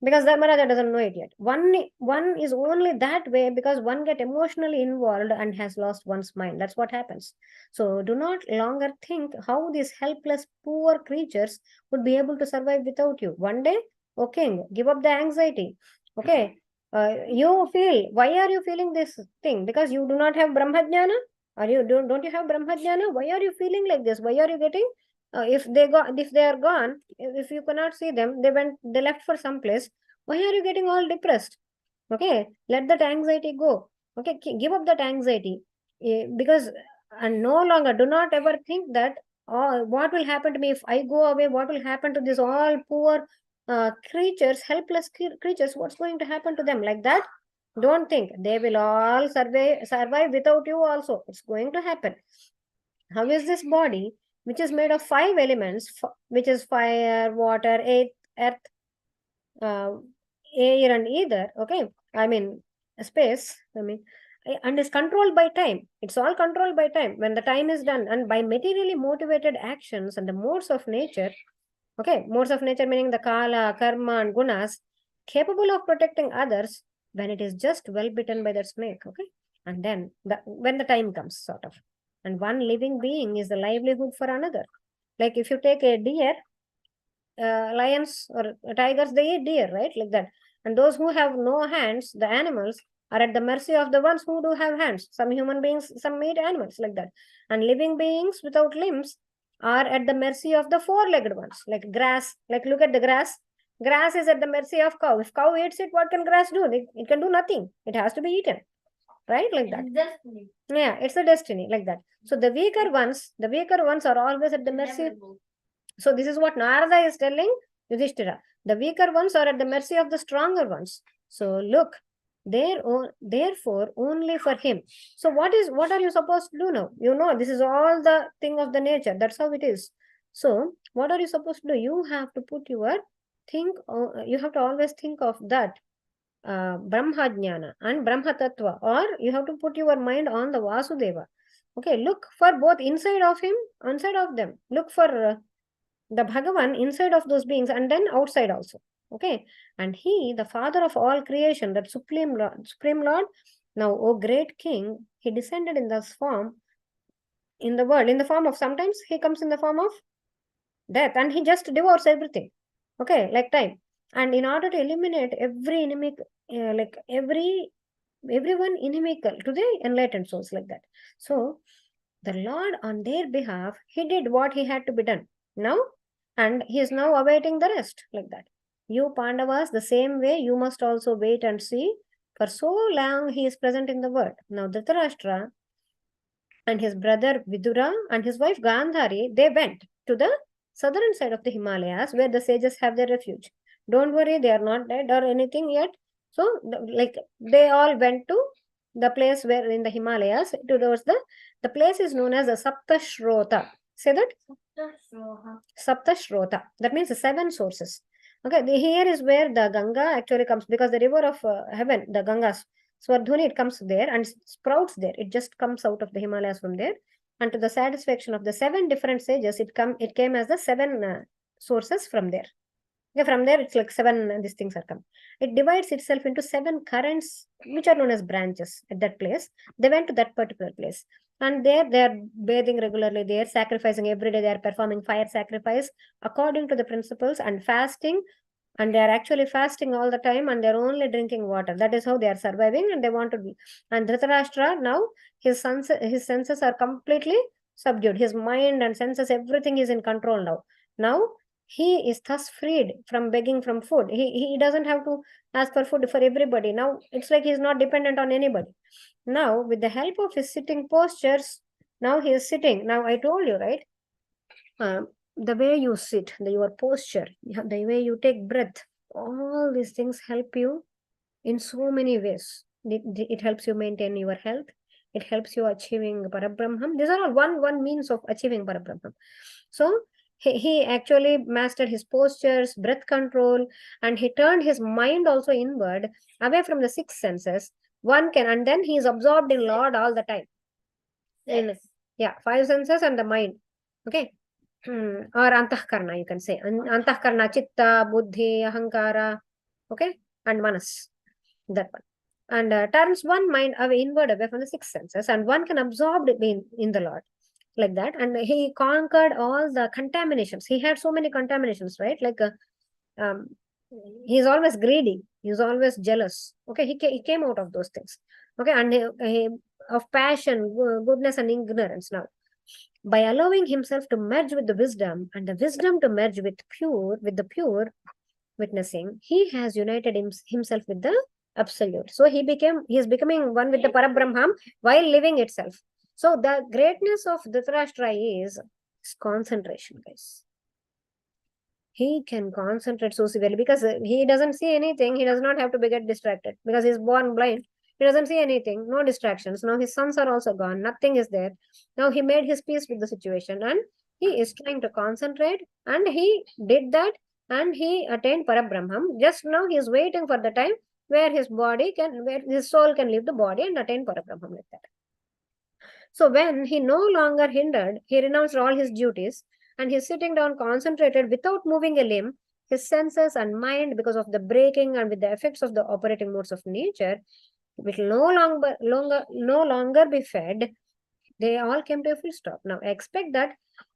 Because Dharmaraja doesn't know it yet. One is only that way because one get emotionally involved and has lost one's mind. That's what happens. So, do not longer think how these helpless, poor creatures would be able to survive without you. One day, O king, give up the anxiety. Okay? You feel, why are you feeling this thing? Because you do not have Brahmajnana? Or don't you have Brahmajnana? Why are you feeling like this? Why are you getting, if they are gone, if you cannot see them, they left for some place, why are you getting all depressed? Okay, let that anxiety go. Okay, give up that anxiety. Because, and no longer, do not ever think that, oh, what will happen to me if I go away? What will happen to this all poor creatures, helpless creatures? What's going to happen to them? Like that, don't think. They will all survive without you also. It's going to happen. How is this body, which is made of 5 elements, which is fire, water, earth, air and ether, okay, I mean space, and is controlled by time. It's all controlled by time. When the time is done, and by materially motivated actions and the modes of nature, okay, modes of nature meaning the kala, karma and gunas, capable of protecting others when it is just well bitten by that snake, okay, and then when the time comes, sort of. And one living being is the livelihood for another. Like if you take a deer, lions or tigers, they eat deer, right? Like that. And those who have no hands, the animals, are at the mercy of the ones who do have hands. Some human beings, some eat animals, like that. And living beings without limbs are at the mercy of the 4-legged ones, like grass. Like look at the grass. Grass is at the mercy of cow. If cow eats it, what can grass do? It can do nothing. It has to be eaten, right? Like that. It's destiny. Yeah, it's a destiny, like that. So the weaker ones are always at the mercy. Inevitable. So this is what Narada is telling Yudhishtira. The weaker ones are at the mercy of the stronger ones. So look, therefore only for him. So what are you supposed to do now? You know, this is all the thing of the nature. That's how it is. So what are you supposed to do? You have to put you have to always think of that Brahmajnana and Brahma Tattva, or you have to put your mind on the Vasudeva. Okay, look for both inside of him, outside of them. Look for the Bhagavan inside of those beings and then outside also. Okay, and he, the father of all creation, that supreme Lord, now, O great king, he descended in this form in the world, in the form of, sometimes he comes in the form of death and he just devours everything. Okay, like time. And in order to eliminate every inimic, everyone inimical to the enlightened souls, like that. So the Lord on their behalf, he did what he had to be done now, and he is now awaiting the rest, like that. You Pandavas, the same way, you must also wait and see. For so long he is present in the world. Now Dhritarashtra and his brother Vidura and his wife Gandhari, they went to the southern side of the Himalayas where the sages have their refuge. Don't worry, they are not dead or anything yet. So, they all went to the place where in the Himalayas, towards the place is known as the Saptashrota. Say that? Saptashrota. That means the 7 sources. Okay, here is where the Ganga actually comes, because the river of heaven, the Gangas, Swardhuni, it comes there and sprouts there. It just comes out of the Himalayas from there. And to the satisfaction of the 7 different sages, it came as the 7 sources from there. Yeah, from there, it's like 7, these things are come. It divides itself into 7 currents, which are known as branches at that place. They went to that particular place. And there, they are bathing regularly. They are sacrificing every day. They are performing fire sacrifice according to the principles and fasting. And they are actually fasting all the time and they're only drinking water. That is how they are surviving and they want to be. And Dhritarashtra, now, his senses are completely subdued. His mind and senses, everything is in control now. Now, He is thus freed from begging from food. He doesn't have to ask for food for everybody. Now it's like he's not dependent on anybody. Now, with the help of his sitting postures, now he is sitting. Now I told you, right? The way you sit, your posture, the way you take breath, all these things help you in so many ways. It helps you maintain your health. It helps you achieving Parabrahmam. These are all one means of achieving Parabrahmam. So he actually mastered his postures, breath control, and he turned his mind also inward, away from the six senses. One can, and then he is absorbed in Lord all the time. Yeah, five senses and the mind. Okay. Or antahkarna, you can say. Antahkarna, chitta, buddhi, ahankara, okay, and manas. That one. And turns one mind away inward, away from the six senses, and one can absorb it in the Lord. Like that. And he conquered all the contaminations. He had so many contaminations, right? Like he's always greedy. He's always jealous. Okay, he came out of those things. Okay, and he of passion, goodness, and ignorance. Now, by allowing himself to merge with the wisdom, and the wisdom to merge with the pure witnessing, he has united himself with the absolute. So he is becoming one with the Parabrahmam while living itself. So the greatness of Dhritarashtra is concentration, guys. He can concentrate so severely because he doesn't see anything. He does not have to get distracted because he's born blind. He doesn't see anything, no distractions. Now his sons are also gone. Nothing is there. Now he made his peace with the situation and he is trying to concentrate, and he did that and he attained Parabrahmam. Just now he is waiting for the time where his soul can leave the body and attain Parabrahmam like that. So when he no longer hindered, he renounced all his duties and he's sitting down concentrated without moving a limb. His senses and mind, because of the breaking and with the effects of the operating modes of nature, will no longer be fed. They all came to a full stop. Now expect that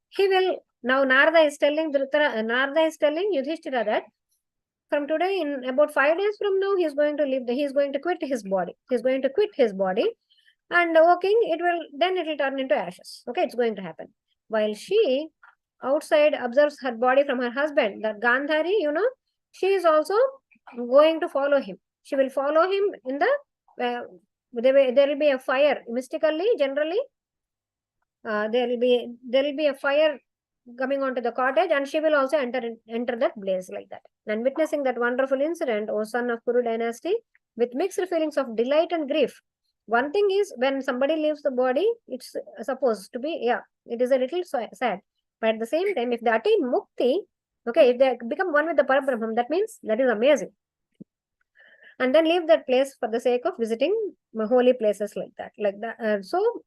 he will. Now Narada is telling Yudhishtira that from today, in about 5 days from now, he is going to quit his body. He's going to quit his body, and walking, it will turn into ashes. Okay, it's going to happen. While she outside observes her body from her husband, that Gandhari, she is also going to follow him. She will follow him in the there will be a fire mystically, generally. There will be a fire coming onto the cottage, and she will also enter that blaze like that. And witnessing that wonderful incident, O son of Kuru dynasty, with mixed feelings of delight and grief. One thing is, when somebody leaves the body, it's supposed to be, it is a little sad. But at the same time, if they attain Mukti, okay, if they become one with the Parabrahmam, that means that is amazing. And then leave that place for the sake of visiting holy places like that. So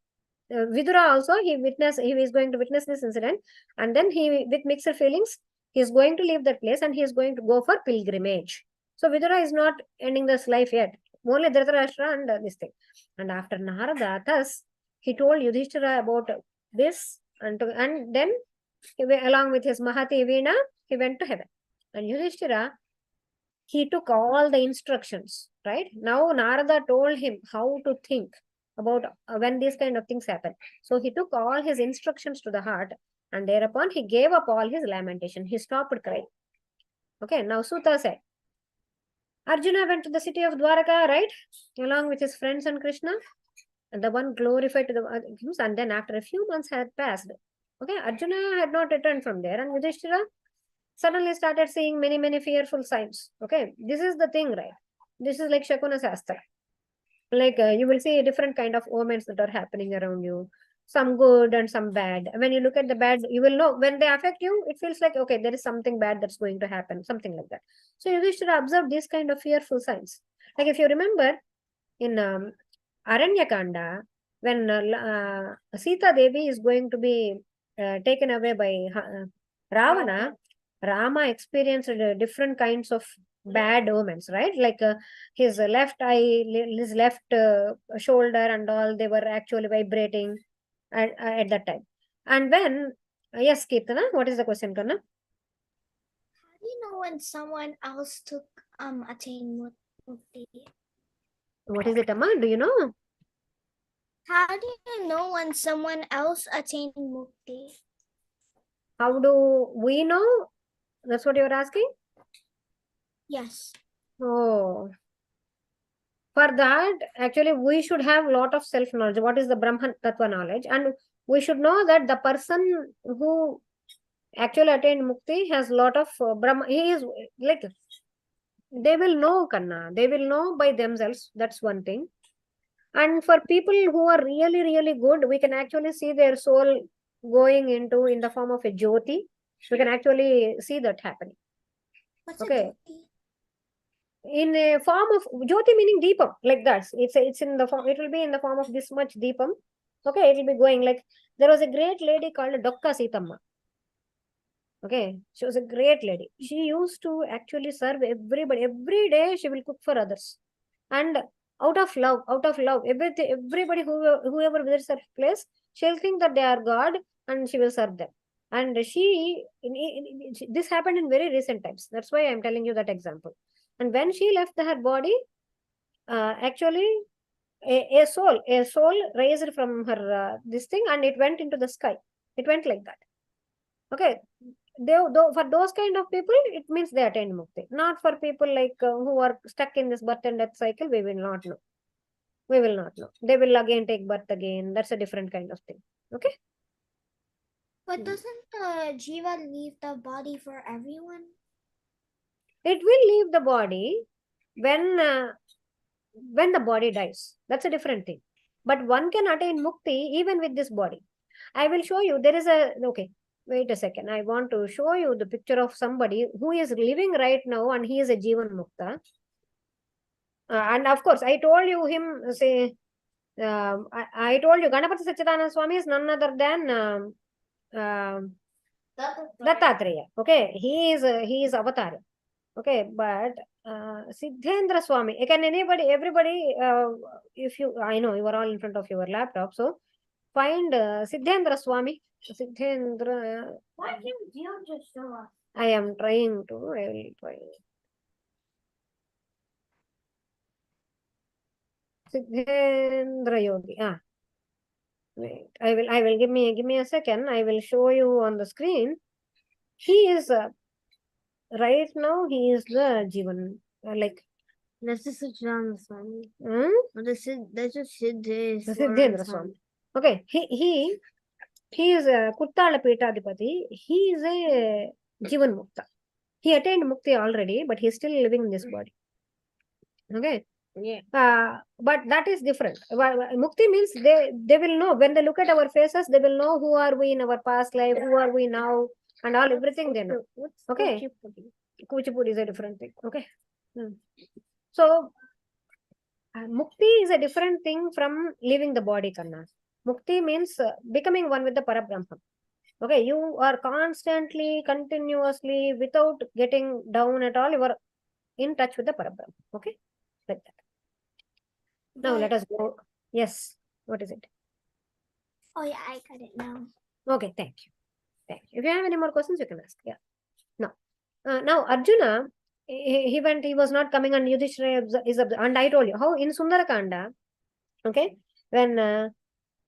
Vidura also, he is going to witness this incident, and then with mixed feelings, he is going to leave that place and he is going to go for pilgrimage. So Vidura is not ending this life yet. Only Dhritarashtra and this thing. And after Narada, thus, he told Yudhishtira about this, and then along with his Mahati Veena, he went to heaven. And Yudhishtira, he took all the instructions, right? Now Narada told him how to think about when these kind of things happen. So he took all his instructions to the heart, and thereupon he gave up all his lamentation. He stopped crying. Okay, now Suta said, Arjuna went to the city of Dwaraka, right? Along with his friends and Krishna. And the one glorified to the kings. And then after a few months had passed, okay, Arjuna had not returned from there. And Yudhishthira suddenly started seeing many, many fearful signs. Okay, this is the thing, right? This is like Shakuna Shastra. Like you will see a different kind of omens that are happening around you. Some good and some bad. When you look at the bad, you will know when they affect you, it feels like, okay, there is something bad that's going to happen, something like that. So you wish to observe these kind of fearful signs. Like if you remember in Aranyakanda, when Sita Devi is going to be taken away by Ravana, Rama experienced different kinds of bad omens, right? Like his left eye, his left shoulder and all, they were actually vibrating at that time. And when, yes, Kirtana, what is the question, Karna? How do you know when someone else took attain Mukti? What is it, Amma? Do you know? How do you know when someone else attained Mukti? How do we know? That's what you are asking? Yes. Oh. For that, actually, we should have a lot of self-knowledge. What is the Brahman Tattva knowledge? And we should know that the person who actually attained Mukti has a lot of Brahma. He is like, they will know, Kanna. They will know by themselves. That's one thing. And for people who are really, really good, we can actually see their soul going into in the form of a Jyoti. We can actually see that happening. What's Okay. a Jyoti? In a form of Jyoti meaning Deepam, like that. It's in the form, it will be in the form of this much Deepam. Okay, it will be going like, there was a great lady called Dokka Sitamma. Okay, she was a great lady. She used to actually serve everybody. Every day she will cook for others. And out of love, everybody whoever visits her place, she'll think that they are God and she will serve them. And this happened in very recent times. That's why I'm telling you that example. And when she left her body, actually a soul raised from her this thing, and it went into the sky. It went like that. Okay. For those kind of people, it means they attained Mukti. Not for people like who are stuck in this birth and death cycle, we will not know. We will not know. They will again take birth again. That's a different kind of thing. Okay. But doesn't Jiva leave the body for everyone? It will leave the body when the body dies. That's a different thing. But one can attain Mukti even with this body. I will show you. There is a, okay, wait a second. I want to show you the picture of somebody who is living right now and he is a Jivan Mukta. And of course, I told you him, say, I told you Ganapati Satchidananda Swami is none other than Dattatreya. Okay, he is Avatar. Okay, but Siddhendra Swami, can everybody, if you, I know you are all in front of your laptop, so find Siddhendra Swami. Siddhendra. Why can't you just show us? I am trying to, I will try. Siddhendra Yogi. Wait, I will give me a second. I will show you on the screen. He is right now. He is the Jivan like. That's just Satchidananda Swami. That's just Siddhendra Swami. Okay, he is a Kuttala Peethadipati. He is a Jivan Mukta. He attained Mukti already, but he is still living in this body. Okay. Yeah. But that is different. Mukti means they will know when they look at our faces, they will know who are we in our past life, who are we now, and all everything they know. Okay. Kuchipudi is a different thing. Okay. So Mukti is a different thing from leaving the body, Kanna. Mukti means becoming one with the Parabrahma. Okay, you are constantly, continuously, without getting down at all, you are in touch with the Parabrahma. Okay, like that. Now let us go. Yes, what is it? Oh yeah, I got it now. Okay, thank you. Thank you. If you have any more questions, you can ask. Yeah. Now Arjuna, he went, he was not coming, and Yudhishtira is, and I told you how in Sundarakanda, okay, when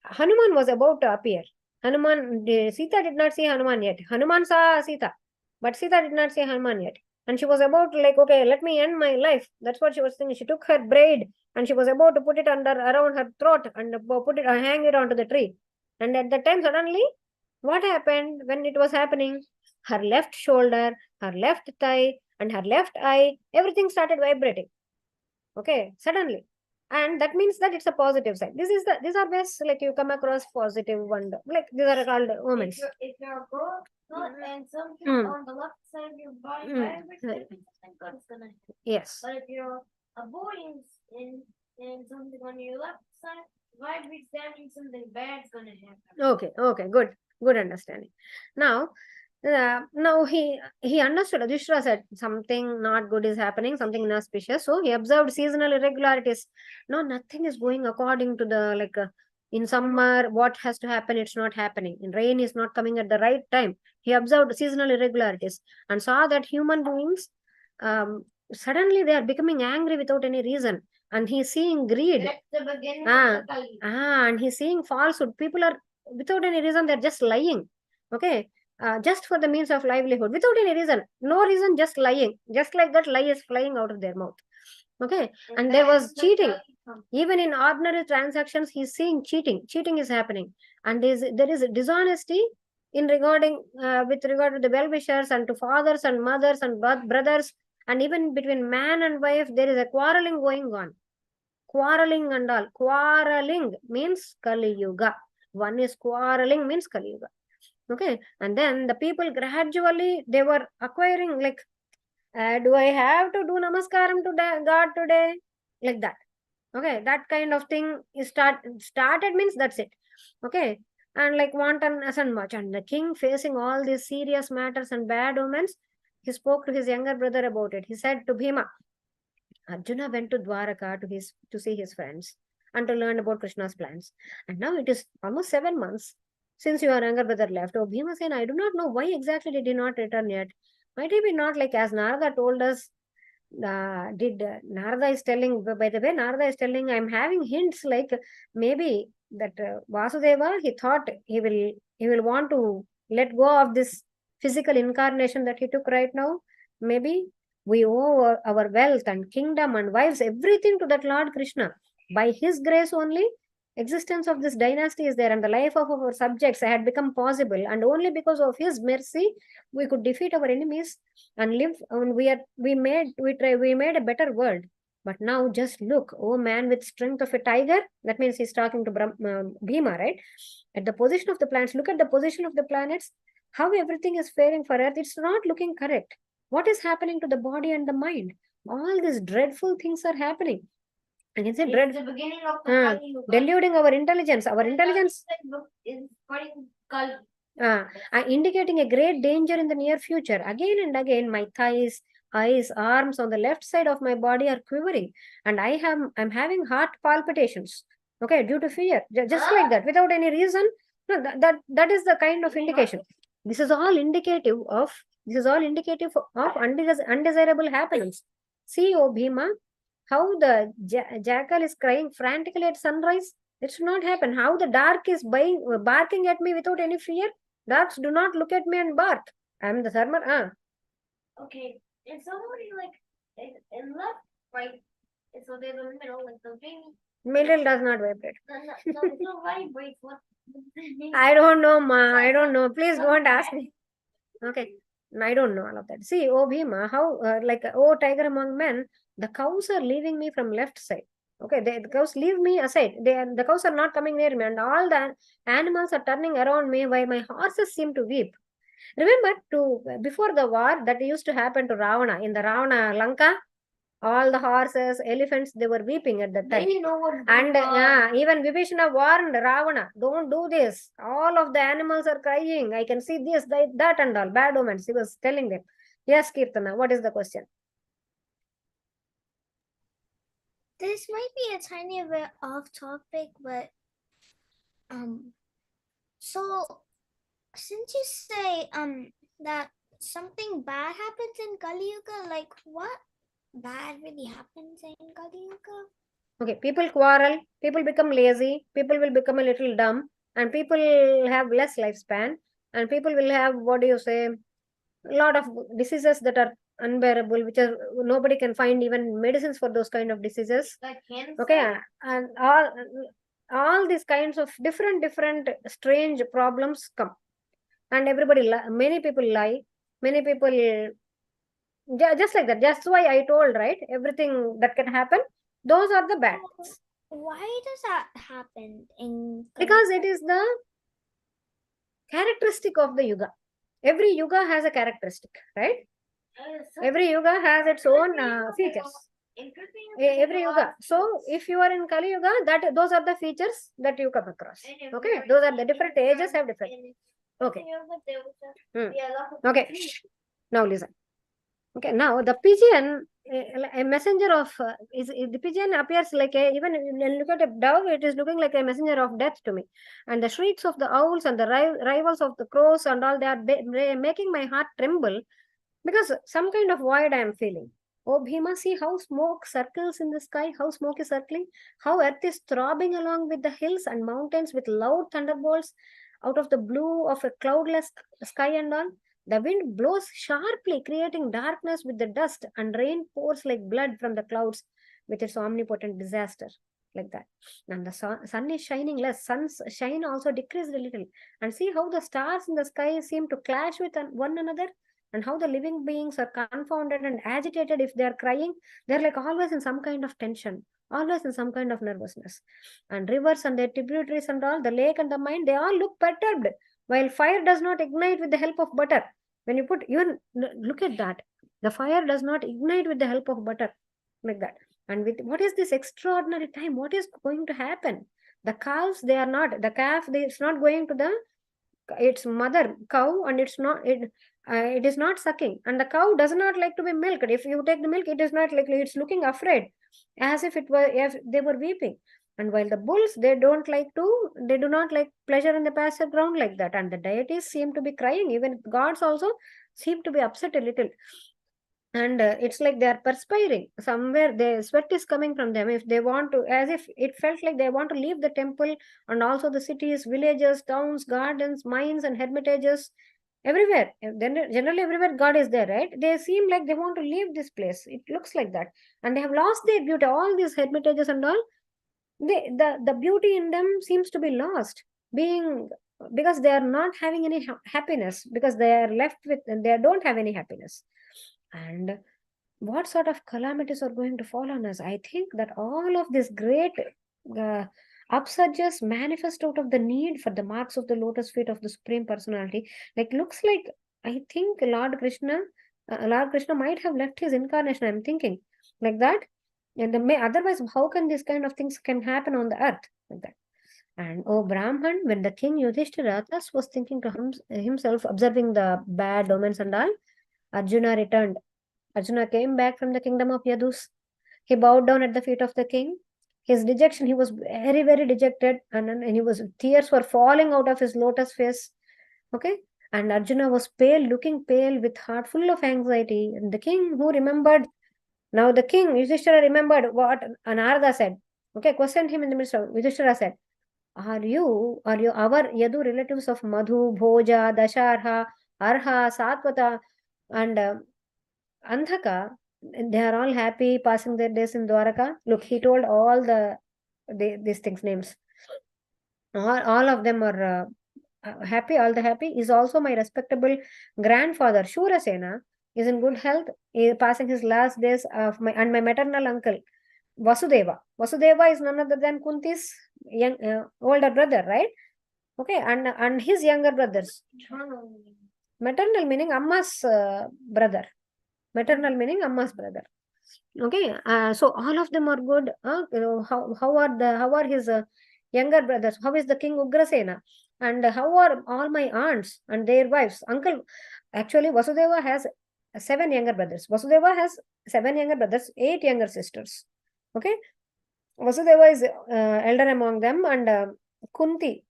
Hanuman was about to appear, Sita did not see Hanuman yet. Hanuman saw Sita, but Sita did not see Hanuman yet. And she was about to like, okay, let me end my life. That's what she was thinking. She took her braid and she was about to put it around her throat and put it, hang it onto the tree. And at that time, suddenly, what happened when it was happening? Her left shoulder, her left thigh, and her left eye, everything started vibrating. Okay, suddenly. And that means that it's a positive side. These are best, like you come across positive one, like these are called omens. If you're a girl and something on the left side of your body, something good's gonna happen. Yes. But if you're a boy and something on your left side vibrates, that means something bad's gonna happen. Okay, good understanding. Now he understood. Yudhishthira said something not good is happening, something inauspicious. So he observed seasonal irregularities. No, nothing is going according to the like. In summer, what has to happen, it's not happening. In rain, is not coming at the right time. He observed seasonal irregularities and saw that human beings suddenly they are becoming angry without any reason. And he's seeing greed. That's the beginning of the Kali. And he's seeing falsehood. People are without any reason, they're just lying. Okay. just for the means of livelihood, without any reason. No reason, just lying. Just like that, lie is flying out of their mouth. Okay, and there was cheating. Even in ordinary transactions, he's seeing cheating. Cheating is happening, and there is dishonesty in regarding with regard to the well-wishers and to fathers and mothers and brothers, and even between man and wife, there is a quarreling going on. Quarreling and all. Quarreling means Kali Yuga. One is quarreling means Kali Yuga. Okay, and then the people gradually they were acquiring like, do I have to do namaskaram to God today? Like that. Okay, that kind of thing is started means that's it. Okay, and like wantonness and much. And the king, facing all these serious matters and bad omens, he spoke to his younger brother about it. He said to Bhima, Arjuna went to Dwaraka to see his friends and to learn about Krishna's plans. And now it is almost 7 months since your younger brother left. Oh, Bhima said, I do not know why exactly did he not return yet. Might it be not like as Narada told us? Narada is telling, by the way, Narada is telling, I'm having hints like maybe that Vasudeva, he thought he will want to let go of this physical incarnation that he took right now. Maybe we owe our wealth and kingdom and wives, everything to that Lord Krishna. By his grace only, existence of this dynasty is there, and the life of our subjects had become possible, and only because of his mercy we could defeat our enemies and live, and we made a better world. But now just look, oh man with strength of a tiger, that means he's talking to Bhima, right? At the position of the planets, look at the position of the planets, how everything is faring for earth. It's not looking correct. What is happening to the body and the mind? All these dreadful things are happening. And it's the beginning of the Kali Yuga. deluding our intelligence. Our intelligence is Kali. Indicating a great danger in the near future. Again and again, my thighs, eyes, arms on the left side of my body are quivering, and I'm having heart palpitations. Okay, due to fear, just like that, without any reason. No, that is the kind of indication. This is all indicative of undesirable happenings. See, O Bhima, how the jackal is crying frantically at sunrise. It should not happen. How the dark is barking at me without any fear. Dogs do not look at me and bark. I am the Sarmar. Okay, and somebody like in left, right, so there's a middle, like the baby. Middle does not vibrate. No, vibrate. What? I don't know, ma. I don't know. Please don't ask me. Okay, I don't know all of that. See, oh Bhima, how oh tiger among men, the cows are leaving me from left side. Okay, the cows leave me aside. The cows are not coming near me, and all the animals are turning around me while my horses seem to weep. Remember, before the war that used to happen to Ravana in the Ravana Lanka, all the horses, elephants, they were weeping at that time. And even Vibhishana warned Ravana, don't do this. All of the animals are crying. I can see this, that, and all bad omens. He was telling them. Yes, Kirtana, what is the question? This might be a tiny bit off topic, but so since you say that something bad happens in Kali Yuga, like what bad really happens in Kali Yuga? Okay, people quarrel, people become lazy, people will become a little dumb, and people have less lifespan, and people will have, what do you say, a lot of diseases that are unbearable, which are nobody can find even medicines for those kind of diseases. Like cancer. Okay, and all these kinds of different strange problems come, and many people lie, many people just like that. That's why I told, right, everything that can happen, those are the bad things. Why does that happen in Because it is the characteristic of the yuga. Every yuga has a characteristic, right? Every yuga has its own features. Every yuga. So if you are in Kali Yuga, those are the features that you come across. Okay, those are the different ages have different. Okay. Okay. Now listen. Okay, now the pigeon, a messenger of the pigeon appears like even when you look at a dove, it is looking like a messenger of death to me. And the shrieks of the owls and the rivals of the crows and all, they are making my heart tremble, because some kind of void I am feeling. Oh Bhima, see how smoke circles in the sky, how smoke is circling, how earth is throbbing along with the hills and mountains with loud thunderbolts. out of the blue of a cloudless sky and all. The wind blows sharply, creating darkness with the dust, and rain pours like blood from the clouds with its omnipotent disaster, like that. And the sun is shining less. Sun's shine also decreased a little. And see how the stars in the sky seem to clash with one another, and how the living beings are confounded and agitated. If they are crying, they're like always in some kind of tension, always in some kind of nervousness. And rivers and their tributaries and all, the lake and the mine, they all look perturbed, while fire does not ignite with the help of butter. When you put, even look at that, the fire does not ignite with the help of butter, like that. And with what is this extraordinary time? What is going to happen? The calves, they are not, the calf, it's not going to its mother cow, and it is not sucking, and the cow does not like to be milked. If you take the milk, it is not likely, it's looking afraid, as if they were weeping. And while the bulls, they do not like pleasure in the pasture ground, like that. And the deities seem to be crying, even gods also seem to be upset a little. And it's like they are perspiring somewhere, the sweat is coming from them. If they want to, as if it felt like they want to leave the temple, and also the cities, villages, towns, gardens, mines, and hermitages, everywhere. Then generally everywhere God is there, right? They seem like they want to leave this place. It looks like that. And they have lost their beauty. All these hermitages and all, the beauty in them seems to be lost, because they are not having any happiness, because they are left with, they don't have any happiness. And what sort of calamities are going to fall on us? I think that all of this great upsurges manifest out of the need for the marks of the lotus feet of the Supreme Personality. Like, looks like, I think Lord Krishna might have left his incarnation, I'm thinking, like that. And otherwise, how can these kind of things can happen on the earth, like that? And oh Brahman, when the king Yudhishtira thus was thinking to himself, observing the bad omens and all, Arjuna returned. Arjuna came back from the kingdom of Yadus. He bowed down at the feet of the king. His dejection, he was very, very dejected, and tears were falling out of his lotus face. Okay. And Arjuna was pale, looking pale, with heart full of anxiety. And the king, who remembered, now the king, Yudhishtira, remembered what Anarada said. Okay, questioned him in the midst of, Yudhishtira said, Are you our Yadu relatives of Madhu, Bhoja, Dasharha, Arha, Satvata, and Andhaka? They are all happy, passing their days in Dwaraka. Look, he told all these things, names. All of them are happy, all the happy. Is also my respectable grandfather, Shurasena, is in good health, passing his last days of my maternal uncle, Vasudeva. Vasudeva is none other than Kunti's older brother, right? Okay, and his younger brothers. Maternal meaning Amma's brother. Maternal meaning Amma's brother. Okay, so all of them are good. How are his younger brothers? How is the king Ugrasena? And how are all my aunts and their wives? Uncle, actually, Vasudeva has 7 younger brothers. Vasudeva has 7 younger brothers, 8 younger sisters. Okay, Vasudeva is elder among them, and Kunti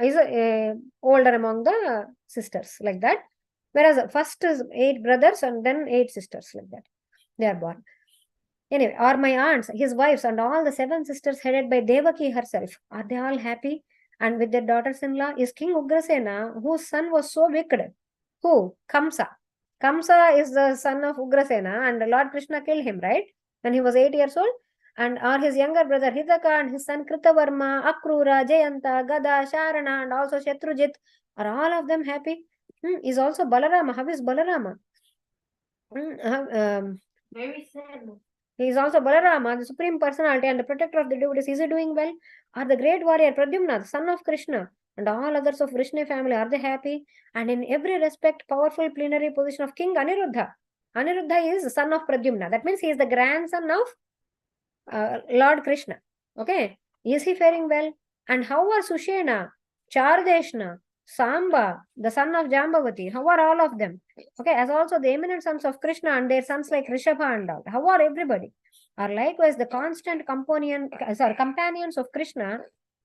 is older among the sisters, like that. Whereas first is 8 brothers and then 8 sisters, like that. They are born. Anyway, are my aunts, his wives, and all the 7 sisters headed by Devaki herself, are they all happy? And with their daughters-in-law is King Ugrasena, whose son was so wicked. Who? Kamsa. Kamsa is the son of Ugrasena, and Lord Krishna killed him, right? When he was 8 years old. And are his younger brother Hidaka and his son Kritavarma, Akrura, Jayanta, Gada, Sharana, and also Shatrujit, are all of them happy? Is also Balarama. How is Balarama? Very sad. He is also Balarama, the Supreme Personality and the protector of the devotees. Is he doing well? Are the great warrior Pradyumna, the son of Krishna, and all others of Vrishni family, are they happy? And in every respect, powerful plenary position of King Aniruddha. Aniruddha is the son of Pradyumna. That means he is the grandson of Lord Krishna. Okay. Is he faring well? And how are Sushena, Chardeshna, Samba, the son of Jambavati? How are all of them? Okay, as also the eminent sons of Krishna and their sons like Rishabha and all. How are everybody? Are likewise the constant companions of Krishna,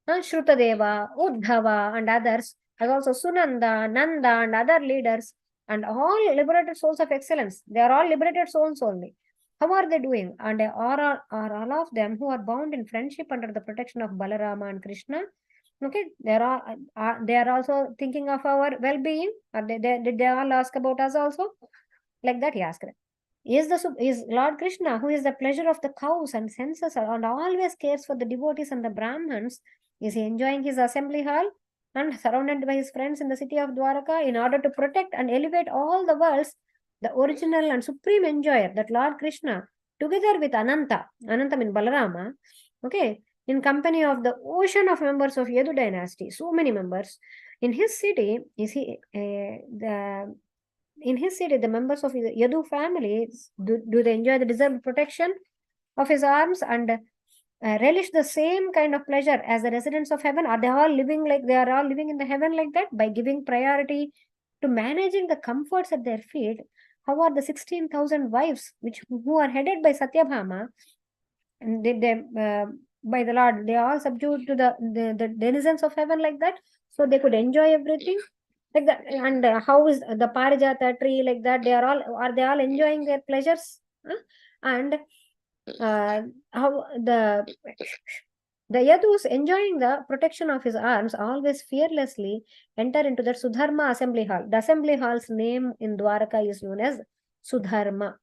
Shrutadeva, Uddhava, and others, as also Sunanda, Nanda, and other leaders, and all liberated souls of excellence. They are all liberated souls only. How are they doing? And are all of them who are bound in friendship under the protection of Balarama and Krishna, Okay, they are also thinking of our well-being. Or did they all ask about us also? Like that he asked. Is Lord Krishna, who is the pleasure of the cows and senses and always cares for the devotees and the Brahmins, is he enjoying his assembly hall and surrounded by his friends in the city of Dwaraka in order to protect and elevate all the worlds, the original and supreme enjoyer, that Lord Krishna, together with Ananta means Balarama, okay, in company of the ocean of members of Yadu dynasty, so many members, in his city, the members of the Yadu family, do they enjoy the deserved protection of his arms and relish the same kind of pleasure as the residents of heaven? Are they all living like they are all living in the heaven like that by giving priority to managing the comforts at their feet? How are the 16,000 wives who are headed by Satyabhama and by the Lord, they are all subdued to the denizens of heaven like that, so they could enjoy everything like that? And how is the Parijata tree like that? Are they all enjoying their pleasures? And how the Yadus, enjoying the protection of his arms, always fearlessly enter into the Sudharma assembly hall. The assembly hall's name in Dwaraka is known as Sudharma.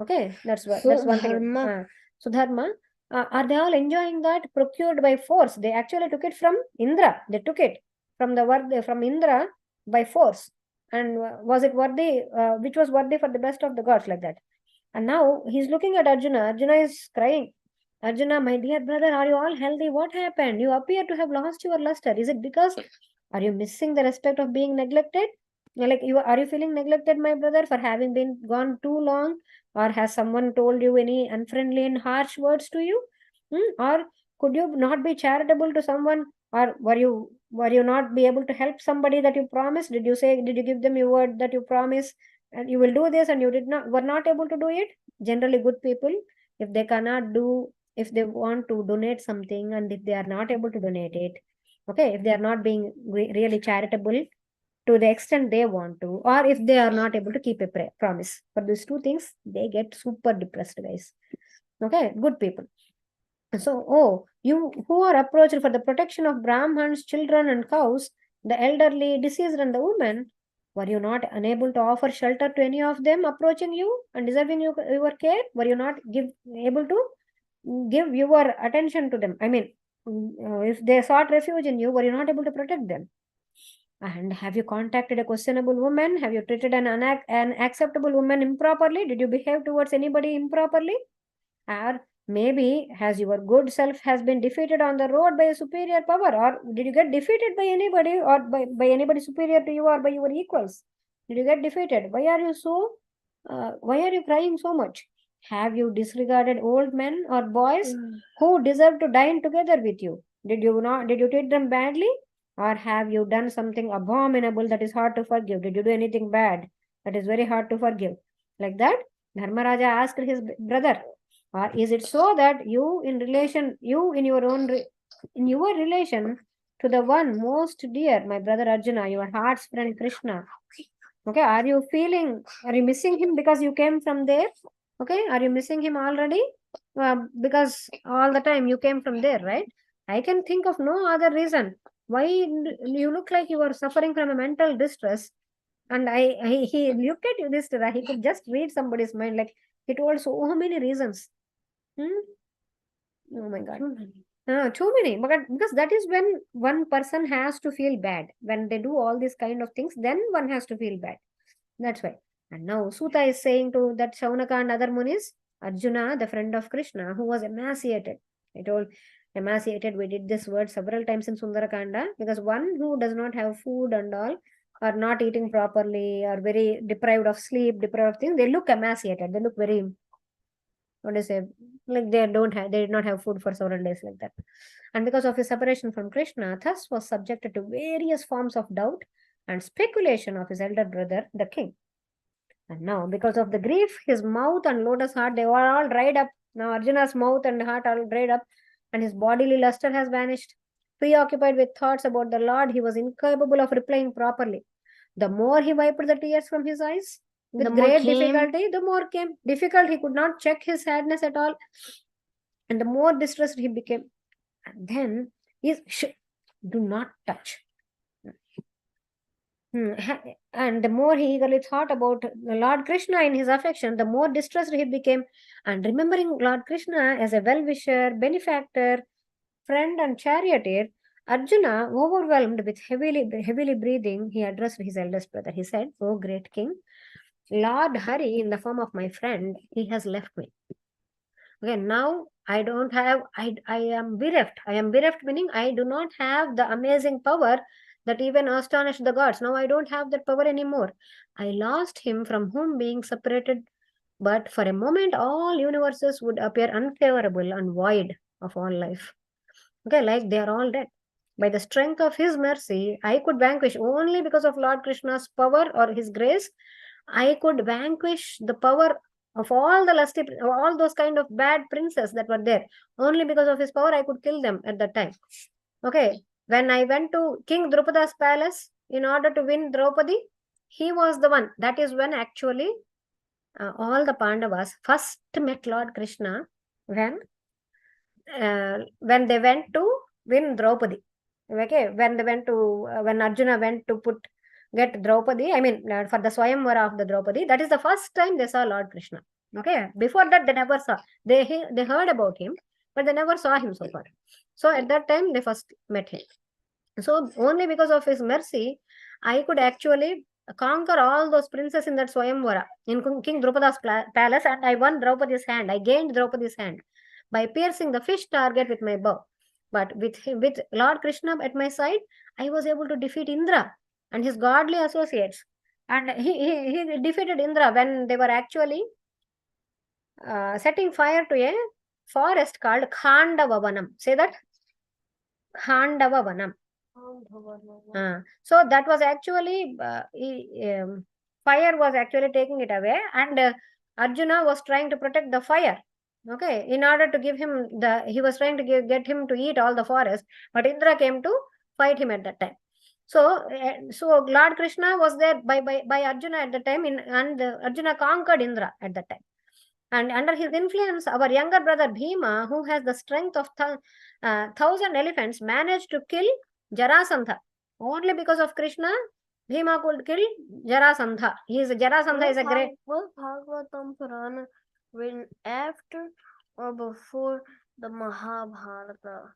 Okay, that's one thing. Sudharma. Are they all enjoying that? Procured by force. They actually took it from Indra. They took it from Indra by force. And was it worthy? Which was worthy for the best of the gods, like that. And now he's looking at Arjuna. Arjuna is crying. Arjuna, my dear brother, are you all healthy? What happened? You appear to have lost your luster. Is it because are you missing the respect of being neglected? Are you feeling neglected, my brother, for having been gone too long? Or has someone told you any unfriendly and harsh words to you? Or could you not be charitable to someone? Or were you not be able to help somebody that you promised? Did you give them your word that you promised and you will do this and you were not able to do it? Generally, good people, if they want to donate something and if they are not able to donate it, okay, if they are not being really charitable to the extent they want to, or if they are not able to keep a promise, for these two things, they get super depressed, guys. Okay, good people. So, you who are approached for the protection of Brahmins, children and cows, the elderly, deceased and the women, were you not unable to offer shelter to any of them approaching you and deserving your care? Were you not able to give your attention to them? I mean, if they sought refuge in you, were you not able to protect them? And have you contacted a questionable woman? Have you treated an unacceptable woman improperly? Did you behave towards anybody improperly? Or maybe has your good self has been defeated on the road by a superior power? Or did you get defeated by anybody or by anybody superior to you or by your equals? Did you get defeated? Why are you crying so much? Have you disregarded old men or boys who deserve to dine together with you? Did you treat them badly? Or have you done something abominable that is hard to forgive? Did you do anything bad that is very hard to forgive? Like that, Dharmaraja asked his brother. Or is it so that in your relation to the one most dear, my brother Arjuna, your heart's friend Krishna, okay, are you missing him because you came from there? Okay, are you missing him already? Because all the time you came from there, right? I can think of no other reason. Why you look like you are suffering from a mental distress? And he looked at Yudhishtira, he could just read somebody's mind, like he told so many reasons. Oh my God. Too many. Because that is when one person has to feel bad. When they do all these kind of things, then one has to feel bad. That's why. And now Suta is saying to that Shaunaka and other munis, Arjuna, the friend of Krishna, who was emaciated. I told emaciated, we did this word several times in Sundarakanda, because one who does not have food and all, or not eating properly, or very deprived of sleep, deprived of things, they look emaciated. They look very, what do you say, like they did not have food for several days, like that. And because of his separation from Krishna, thus was subjected to various forms of doubt and speculation of his elder brother, the king. And now, because of the grief, his mouth and lotus heart, they were all dried up. Now Arjuna's mouth and heart are dried up, and his bodily luster has vanished. Preoccupied with thoughts about the Lord, he was incapable of replying properly. The more he wiped the tears from his eyes, with great difficulty, the more came. Difficult, he could not check his sadness at all. And the more distressed he became. And then do not touch. And the more he eagerly thought about Lord Krishna in his affection, the more distressed he became. And remembering Lord Krishna as a well-wisher, benefactor, friend, and charioteer, Arjuna, overwhelmed with heavily breathing, he addressed his eldest brother. He said, "O great king, Lord Hari, in the form of my friend, he has left me. Okay, now I don't have, I am bereft. I am bereft, meaning I do not have the amazing power that even astonished the gods. Now I don't have that power anymore. I lost him from whom being separated, but for a moment all universes would appear unfavorable and void of all life. Okay, like they are all dead. By the strength of his mercy, I could vanquish only because of Lord Krishna's power or his grace. I could vanquish the power of all the lusty, all those kind of bad princes that were there. Only because of his power, I could kill them at that time. Okay, when I went to King Draupadi's palace in order to win Draupadi, he was the one. That is when actually all the Pandavas first met Lord Krishna when they went to win Draupadi. Okay, when they went to when Arjuna went to get Draupadi, I mean for the Swayamvara of the Draupadi, that is the first time they saw Lord Krishna. Okay, before that they never saw. They heard about him, but they never saw him so far. So at that time they first met him. So only because of his mercy, I could actually conquer all those princes in that Swayamvara in King Draupadi's palace, and I won Draupadi's hand. I gained Draupadi's hand by piercing the fish target with my bow. But with Lord Krishna at my side, I was able to defeat Indra and his godly associates. And he defeated Indra when they were actually setting fire to a forest called Khandavavanam. Say that? Khandavavanam. So that was actually fire was actually taking it away, and Arjuna was trying to protect the fire. Okay, in order to give him he was trying to get him to eat all the forest, but Indra came to fight him at that time. So Lord Krishna was there by Arjuna at the time, and Arjuna conquered Indra at that time. And under his influence, our younger brother Bhima, who has the strength of 1,000 elephants, managed to kill Jarasandha. Only because of Krishna, Bhima could kill Jarasandha. Jarasandha is a great. Was Bhagavata Purana written after or before the Mahabharata?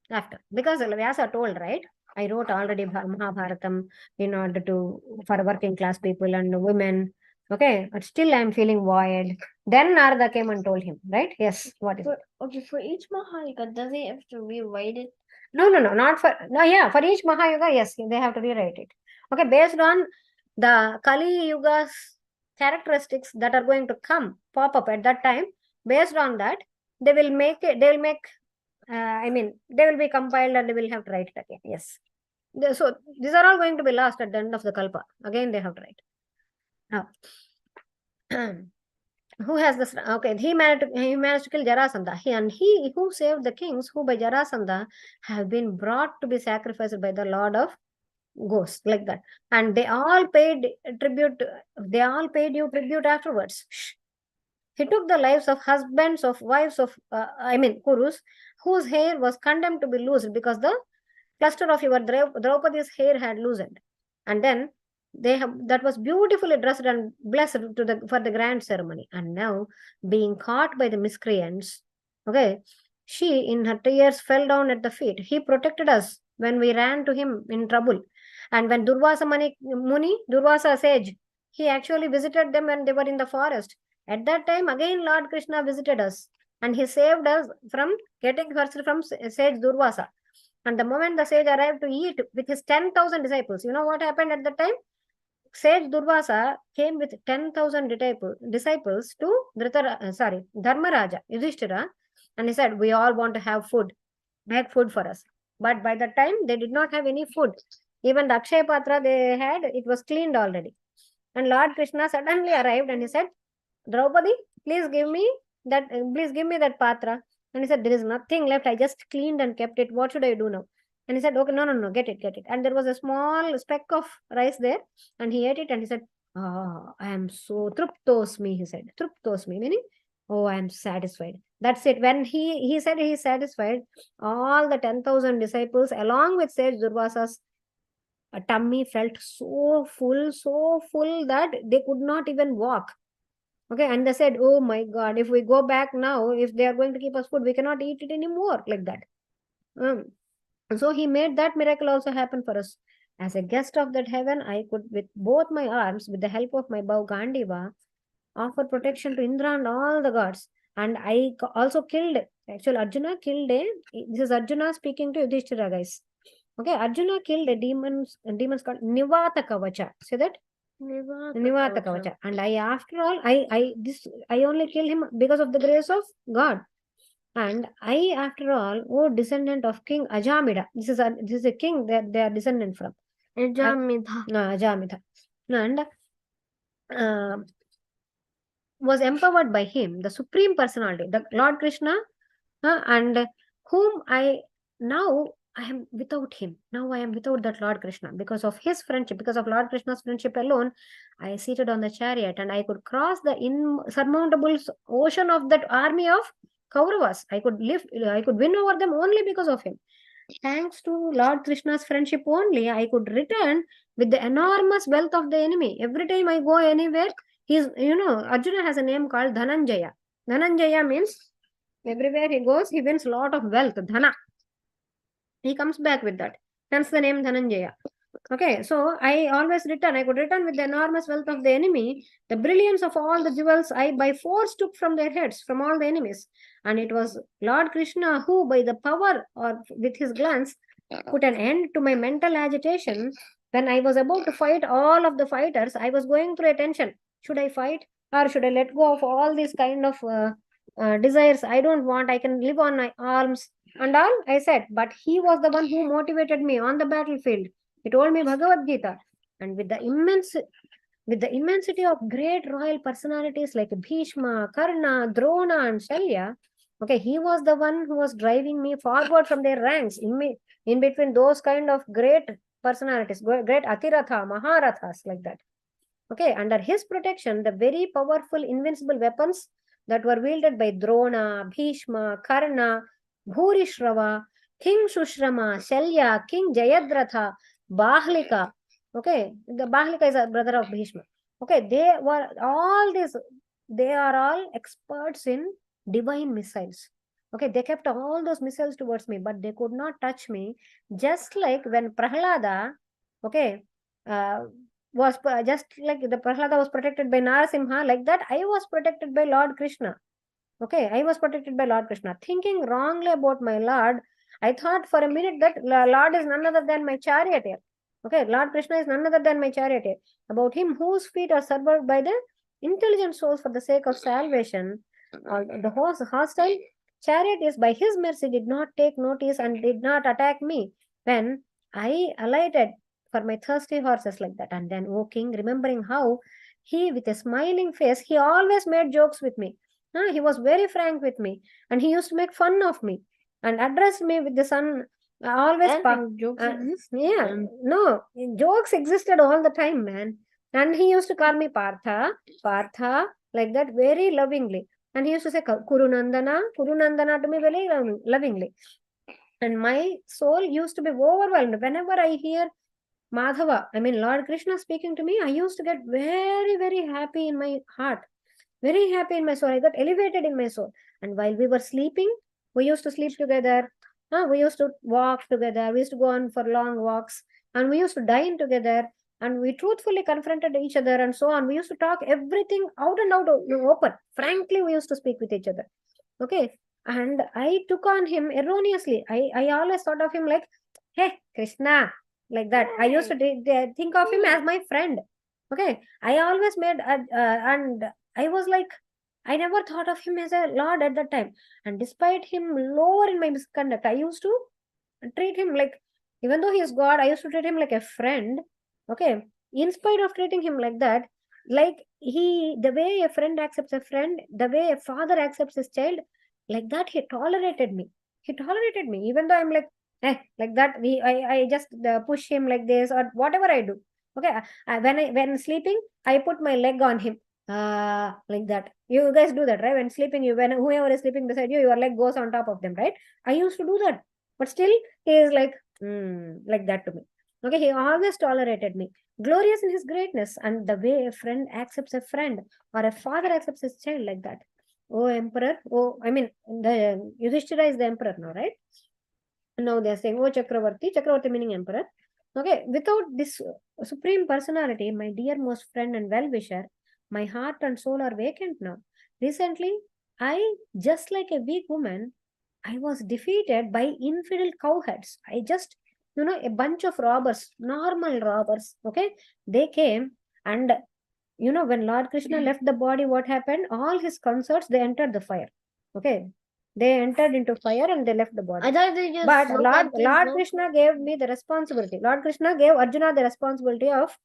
After, because Vyasa told, right? I wrote already Mahabharatam in order for working class people and women. Okay, but still I am feeling void. Then Narada came and told him, right? Yes, what is it? Okay, for each Mahayuga, does he have to rewrite it? No, not for, no, yeah, for each Mahayuga, yes, they have to rewrite it. Okay, based on the Kali Yuga's characteristics that are going to pop up at that time, based on that, they will be compiled and they will have to write it again. Yes. So these are all going to be lost at the end of the Kalpa. Again, they have to write. Now, who has this? Okay, he managed to kill Jarasandha. He who saved the kings who by Jarasandha have been brought to be sacrificed by the Lord of Ghosts, like that. And they all paid tribute. They all paid you tribute afterwards. He took the lives of husbands of wives of Kurus, whose hair was condemned to be loosed because the cluster of your Draupadi's hair had loosened. And then that was beautifully dressed and blessed for the grand ceremony. And now, being caught by the miscreants, okay, she in her tears fell down at the feet. He protected us when we ran to him in trouble. And when Durvasa sage, he actually visited them when they were in the forest. At that time, again, Lord Krishna visited us and he saved us from getting cursed from sage Durvasa. And the moment the sage arrived to eat with his 10,000 disciples, you know what happened at that time? Sage Durvasa came with 10,000 disciples to Dharmaraja, Yudhishtira, and he said, we all want to have food, make food for us. But by that time, they did not have any food. Even the Akshay Patra they had, it was cleaned already. And Lord Krishna suddenly arrived and he said, Draupadi, please give me that patra. And he said, there is nothing left. I just cleaned and kept it. What should I do now? And he said, okay, no, get it. And there was a small speck of rice there. And he ate it and he said, I am so truptosmi, he said. Truptosmi, meaning Oh, I am satisfied. That's it. When he said he is satisfied, all the 10,000 disciples, along with Sage Durvasa's tummy, felt so full that they could not even walk. Okay, and they said, "Oh my God, if we go back now, if they are going to keep us food, we cannot eat it anymore," like that. So he made that miracle also happen for us. As a guest of that heaven, I could, with both my arms, with the help of my bow Gandiva, offer protection to Indra and all the gods. And I also killed, actually Arjuna killed this is Arjuna speaking to Yudhishtira, guys. Okay, Arjuna killed a demons called Nivata Kavacha. Say that? Nivata Kavacha. And I, after all, I only killed him because of the grace of God. And I, after all, descendant of King Ajamida. This is a king that they are descendant from. Ajamidha. And was empowered by him, the Supreme Personality, the Lord Krishna, and whom I am without him. Now I am without that Lord Krishna. Because of his friendship, because of Lord Krishna's friendship alone, I seated on the chariot and I could cross the insurmountable ocean of that army of Kauravas. I could win over them only because of him. Thanks to Lord Krishna's friendship only, I could return with the enormous wealth of the enemy. Every time I go anywhere, Arjuna has a name called Dhananjaya. Dhananjaya means everywhere he goes, he wins a lot of wealth, Dhana. He comes back with that. Hence the name Dhananjaya. Okay, so I always return. I could return with the enormous wealth of the enemy, the brilliance of all the jewels I by force took from their heads, from all the enemies. And it was Lord Krishna who, by the power or with his glance, put an end to my mental agitation. When I was about to fight all of the fighters, I was going through a tension. Should I fight or should I let go of all these kind of desires? I don't want. I can live on my arms and all. I said, but he was the one who motivated me on the battlefield. He told me Bhagavad Gita, and with the immensity of great royal personalities like Bhishma, Karna, Drona, and Shalya, okay, he was the one who was driving me forward from their ranks in between those kind of great personalities, great Atiratha, Maharathas, like that. Okay, under his protection, the very powerful invincible weapons that were wielded by Drona, Bhishma, Karna, Bhurishrava, King Shushrama, Shalya, King Jayadratha, Bahlika. Okay, the Bahlika is a brother of Bhishma. Okay, they are all experts in divine missiles. Okay, they kept all those missiles towards me, but they could not touch me. Just like when Prahlada, okay, was just like the Prahlada was protected by Narasimha, like that I was protected by Lord Krishna. Okay, I was protected by Lord Krishna. Thinking wrongly about my Lord, I thought for a minute that Lord is none other than my charioteer. Okay, Lord Krishna is none other than my charioteer. About him whose feet are served by the intelligent souls for the sake of salvation. The hostile chariot is by his mercy did not take notice and did not attack me when I alighted for my thirsty horses, like that. And then, O king, remembering how he, with a smiling face, he always made jokes with me. He was very frank with me, and he used to make fun of me and addressed me with the sun. Always jokes no, jokes existed all the time, man. And he used to call me Partha, like that, very lovingly. And he used to say Kurunandana to me very lovingly. And my soul used to be overwhelmed whenever I hear Madhava, I mean Lord Krishna speaking to me. I used to get very, very happy in my heart, very happy in my soul. I got elevated in my soul. And while we were sleeping, we used to sleep together. We used to walk together. We used to go on for long walks, and we used to dine together. And we truthfully confronted each other, and so on. We used to talk everything out and out, open. Frankly, we used to speak with each other. Okay, and I took on him erroneously. I always thought of him like, hey, Krishna, like that. I used to think of him as my friend. Okay, I always made and I was like, I never thought of him as a Lord at that time. And despite him lower in my misconduct, I used to treat him like, even though he is God, I used to treat him like a friend. Okay, in spite of treating him like that, like the way a friend accepts a friend, the way a father accepts his child, like that he tolerated me. Even though I'm like, like that. I just push him like this or whatever I do. Okay, when sleeping, I put my leg on him. Like that. You guys do that, right? When sleeping, when whoever is sleeping beside you, your leg goes on top of them, right? I used to do that, but still he is like that to me. Okay, he always tolerated me, glorious in his greatness, and the way a friend accepts a friend or a father accepts his child, like that. Oh emperor, oh, I mean, the Yudhishtira is the emperor now, right? Now they are saying, oh Chakravarti meaning emperor. Okay, without this supreme personality, my dear most friend and well-wisher, my heart and soul are vacant now. Recently, just like a weak woman, I was defeated by infidel cowheads. I just, a bunch of robbers, normal robbers, okay? They came and, when Lord Krishna left the body, what happened? All his consorts, they entered the fire, okay? They entered into fire and they left the body. I thought they just But look Lord, at this, Lord no? Krishna gave me the responsibility. Lord Krishna gave Arjuna the responsibility of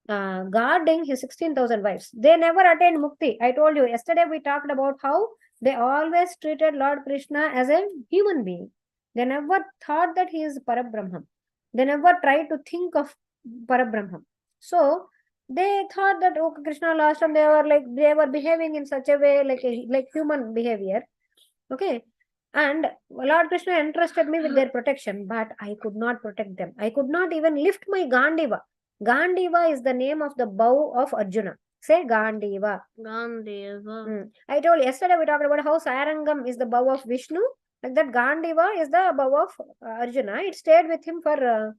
guarding his 16,000 wives. They never attained Mukti. I told you yesterday we talked about how they always treated Lord Krishna as a human being. They never thought that he is Parabrahman. They never tried to think of Parabrahman. So they thought that Krishna lost and they were behaving in such a way like human behavior. Okay. And Lord Krishna entrusted me with their protection, but I could not protect them. I could not even lift my Gandiva. Gandiva is the name of the bow of Arjuna. Say Gandiva. Gandhiva. I told you yesterday we talked about how Sarangam is the bow of Vishnu. Like that, Gandiva is the bow of Arjuna. It stayed with him for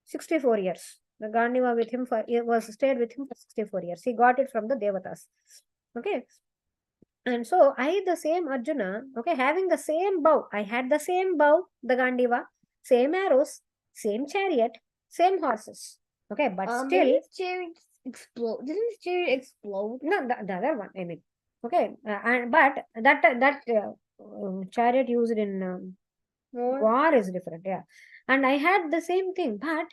64 years. The Gandiva stayed with him for 64 years. He got it from the Devatas. Okay. And so the same Arjuna, okay, having the same bow, I had the same bow, the Gandiva, same arrows, same chariot, same horses. Okay, but still. Didn't his chariot explode? Didn't his chariot explode? No, the other one, I mean. Okay, but that chariot used in war is different, yeah. And I had the same thing, but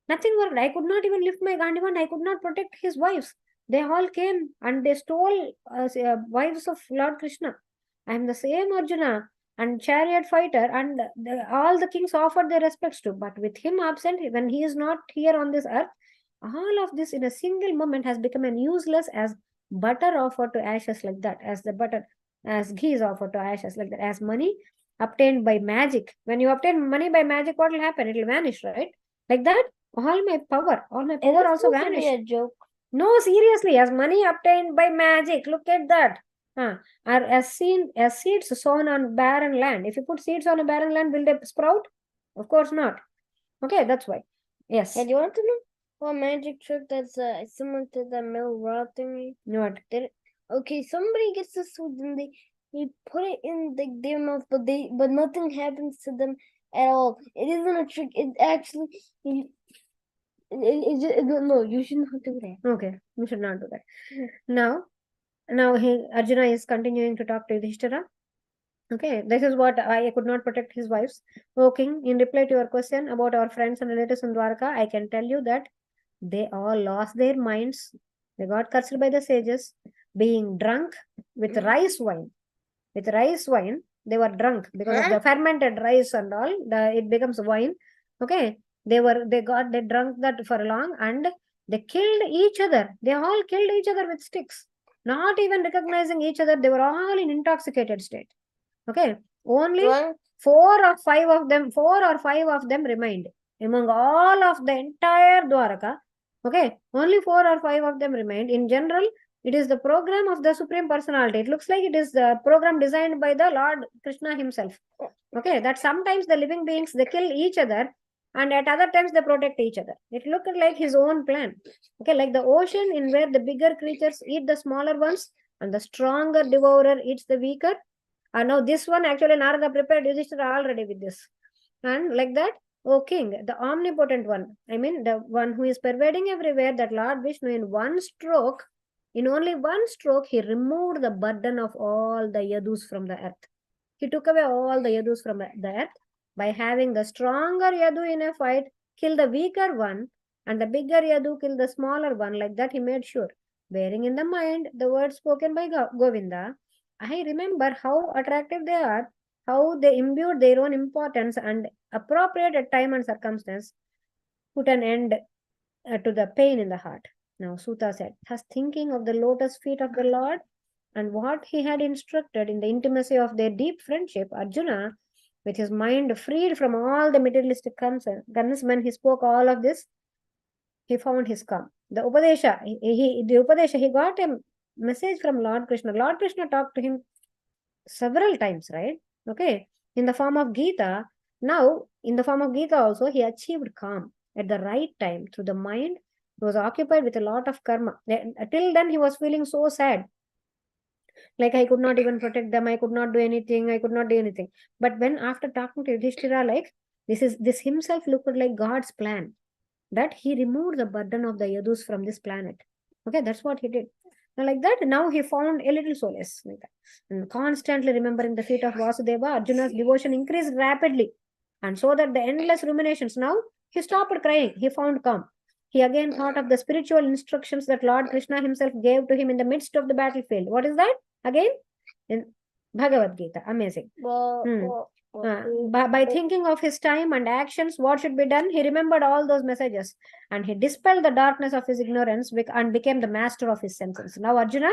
nothing worked. I could not even lift my Gandiva and I could not protect his wives. They all came and they stole wives of Lord Krishna. I am the same Arjuna and chariot fighter, and all the kings offered their respects to. But with him absent, when he is not here on this earth, all of this in a single moment has become an useless as butter offered to ashes, like that, as ghee is offered to ashes, like that, as money obtained by magic. When you obtain money by magic, what will happen? It will vanish, right? Like that, all my power also vanished. A joke. No, seriously, as money obtained by magic, look at that. Are as seeds sown on barren land. If you put seeds on a barren land, will they sprout? Of course not. Okay, that's why. Yes. And you want to know what magic trick that's similar to the mill rod thingy? What? Okay, somebody gets this food and they put it in their mouth, but nothing happens to them at all. It isn't a trick. It actually no, you should not do that. Okay, you should not do that. Now Arjuna is continuing to talk to Yudhishtira. Okay, this is what I could not protect his wives. O king, in reply to your question about our friends and relatives in Dwaraka, I can tell you that they all lost their minds. They got cursed by the sages, being drunk with rice wine. With rice wine, they were drunk because of the fermented rice and all. It becomes wine. Okay, they drunk that for long and they killed each other. They all killed each other with sticks, not even recognizing each other. They were all in intoxicated state. Okay, only 4 or 5 of them remained among all of the entire Dwaraka. Okay, only 4 or 5 of them remained. In general, it is the program of the Supreme Personality. It looks like it is the program designed by the Lord Krishna himself. Okay, that sometimes the living beings, they kill each other and at other times they protect each other. It looked like his own plan. Okay, like the ocean in where the bigger creatures eat the smaller ones and the stronger devourer eats the weaker. Now this one actually Narada prepared Yudhishthira already with this. And like that, O king, the omnipotent one, I mean the one who is pervading everywhere, that Lord Vishnu in only one stroke, he removed the burden of all the yadus from the earth. He took away all the yadus from the earth by having the stronger yadu in a fight kill the weaker one and the bigger yadu kill the smaller one. Like that he made sure. Bearing in the mind the words spoken by Govinda, I remember how attractive they are, how they imbued their own importance and appropriate at time and circumstance put an end to the pain in the heart. Now Suta said, thus thinking of the lotus feet of the Lord and what he had instructed in the intimacy of their deep friendship, Arjuna, with his mind freed from all the materialistic concerns, when he spoke all of this, he found his calm. The Upadesha, he got a message from Lord Krishna. Lord Krishna talked to him several times, right? Okay, in the form of Gita. Now, in the form of Gita also, he achieved calm at the right time through the mind. He was occupied with a lot of karma. Till then, he was feeling so sad. Like, I could not even protect them, I could not do anything, I could not do anything. But when after talking to Yudhishtira, like, this himself looked like God's plan, that he removed the burden of the yadus from this planet. Okay, that's what he did. Now, like that, now he found a little solace like that. And constantly remembering the feet of Vasudeva, Arjuna's devotion increased rapidly. And so that the endless ruminations, now he stopped crying, he found calm. He again thought of the spiritual instructions that Lord Krishna himself gave to him in the midst of the battlefield. What is that? Again, in Bhagavad Gita. Amazing. By thinking of his time and actions, what should be done, he remembered all those messages and he dispelled the darkness of his ignorance and became the master of his senses. Now Arjuna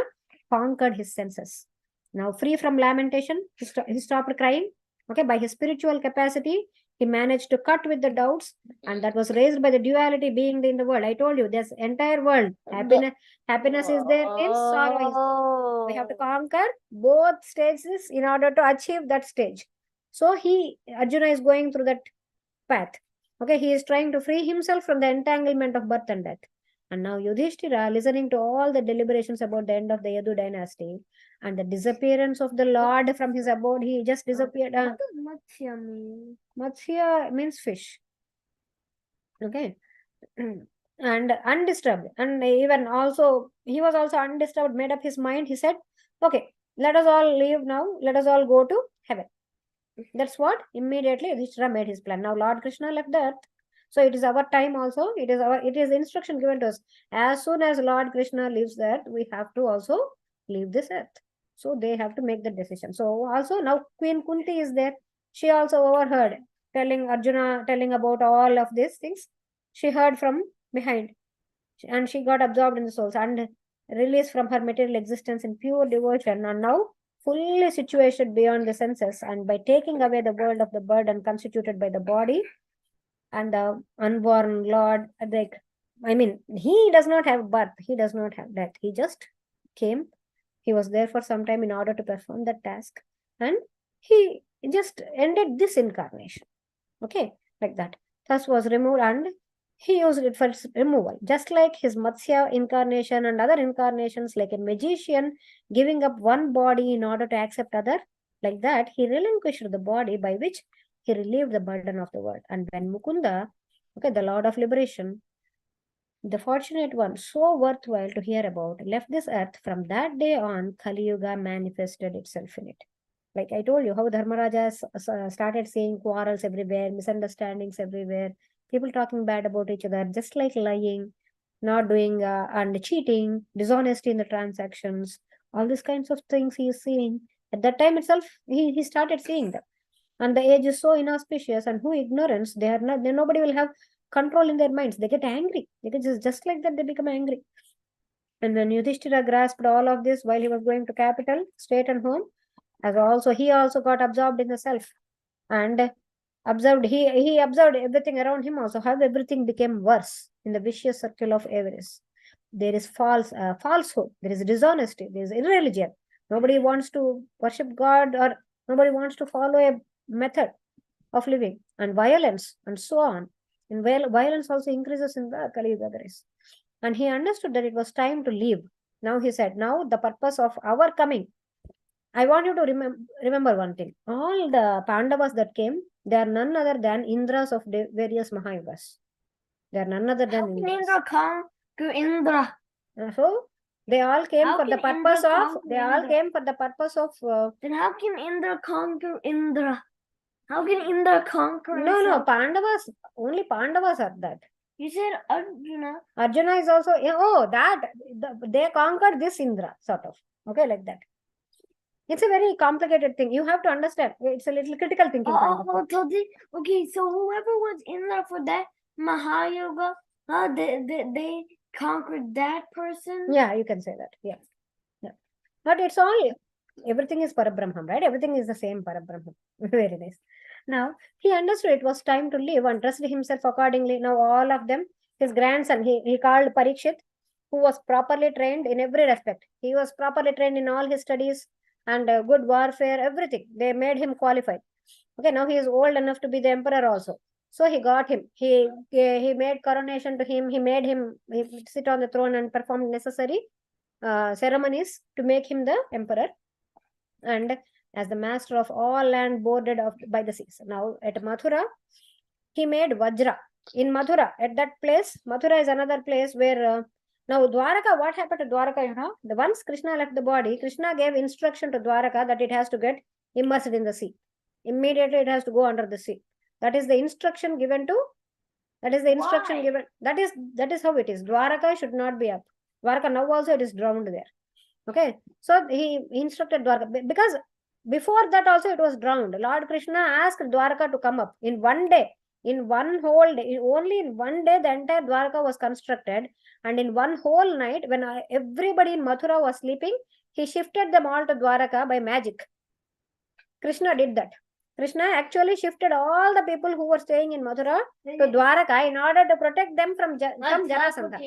conquered his senses. Now free from lamentation, he stopped crying. Okay, by his spiritual capacity, he managed to cut with the doubts, and that was raised by the duality being in the world. I told you, this entire world, happiness is there, means sorrow is there. We have to conquer both stages in order to achieve that stage. So Arjuna is going through that path. Okay, he is trying to free himself from the entanglement of birth and death. And now Yudhishtira, listening to all the deliberations about the end of the Yadu dynasty and the disappearance of the Lord from his abode, he just disappeared. What does Matsya mean? Matsya means fish. Okay. And undisturbed. And even also, he was also undisturbed, made up his mind. He said, okay, let us all leave now. Let us all go to heaven. That's what immediately Yudhishthira made his plan. Now Lord Krishna left the earth. So it is our time also. It is the instruction given to us. As soon as Lord Krishna leaves the earth, we have to also leave this earth. So they have to make the decision. So also now Queen Kunti is there. She also overheard Arjuna telling about all of these things. She heard from behind. And she got absorbed in the souls and released from her material existence in pure devotion. And now fully situated beyond the senses, and by taking away the world of the burden constituted by the body and the unborn Lord, he does not have birth, he does not have death. He just came, he was there for some time in order to perform that task, and he just ended this incarnation. Okay, like that. Thus was removed, and he used it for removal, just like his Matsya incarnation and other incarnations, like a magician giving up one body in order to accept other. Like that, he relinquished the body by which he relieved the burden of the world. And when Mukunda, okay, the Lord of Liberation, the fortunate one, so worthwhile to hear about, left this earth, from that day on, Kali Yuga manifested itself in it. Like I told you, how Dharmaraja started seeing quarrels everywhere, misunderstandings everywhere, people talking bad about each other, just like lying, not doing, and cheating, dishonesty in the transactions, all these kinds of things he is seeing. At that time itself, he started seeing them. And the age is so inauspicious, and who ignorance, nobody will have control in their minds. They get angry. It is just like that, they become angry. And when Yudhishthira grasped all of this while he was going to capital, state and home, he also got absorbed in the self and observed, he observed everything around him also, how everything became worse in the vicious circle of avarice. There is falsehood, there is dishonesty, there is irreligion. Nobody wants to worship God, or nobody wants to follow a method of living, and violence, and so on. And violence also increases in the Kali Yuga race. And he understood that it was time to leave. Now he said, now the purpose of our coming, I want you to remember one thing. All the Pandavas that came, they are none other than Indras of various Mahayugas. They are none other than Indra. Indra come to Indra. So they all came for the purpose of. Then how can Indra conquer Indra? How can Indra conquer? No, Pandavas. Only Pandavas are that. You said Arjuna. Arjuna is also. They conquered this Indra, sort of. Okay, like that. It's a very complicated thing. You have to understand. It's a little critical thinking. Okay, so whoever was in there for that Mahayoga, they conquered that person. Yeah, you can say that. Yeah. But it's all, everything is Parabrahman, right? Everything is the same Parabrahman. Very nice. Now, he understood it was time to live and dressed himself accordingly. Now, all of them, his grandson, he called Parikshit, who was properly trained in every respect. He was properly trained in all his studies and good warfare, everything. They made him qualified. Okay, now he is old enough to be the emperor also. So he got him. He made coronation to him. He made him sit on the throne and perform necessary ceremonies to make him the emperor, and as the master of all land bordered by the seas. Now at Mathura, he made Vajra. In Mathura, at that place, Mathura is another place where now Dwaraka, what happened to Dwaraka, the once Krishna left the body, Krishna gave instruction to Dwaraka that it has to get immersed in the sea. Immediately it has to go under the sea. That is the instruction given to, that is the instruction given, that is how it is. Dwaraka should not be up. Dwaraka now also it is drowned there. Okay, so he instructed Dwaraka, because before that also it was drowned. Lord Krishna asked Dwaraka to come up in one day. In one whole day, only in one day, the entire Dwaraka was constructed. And in one whole night, when everybody in Mathura was sleeping, he shifted them all to Dwaraka by magic. Krishna did that. Krishna actually shifted all the people who were staying in Mathura to Dwaraka in order to protect them from Jarasandha.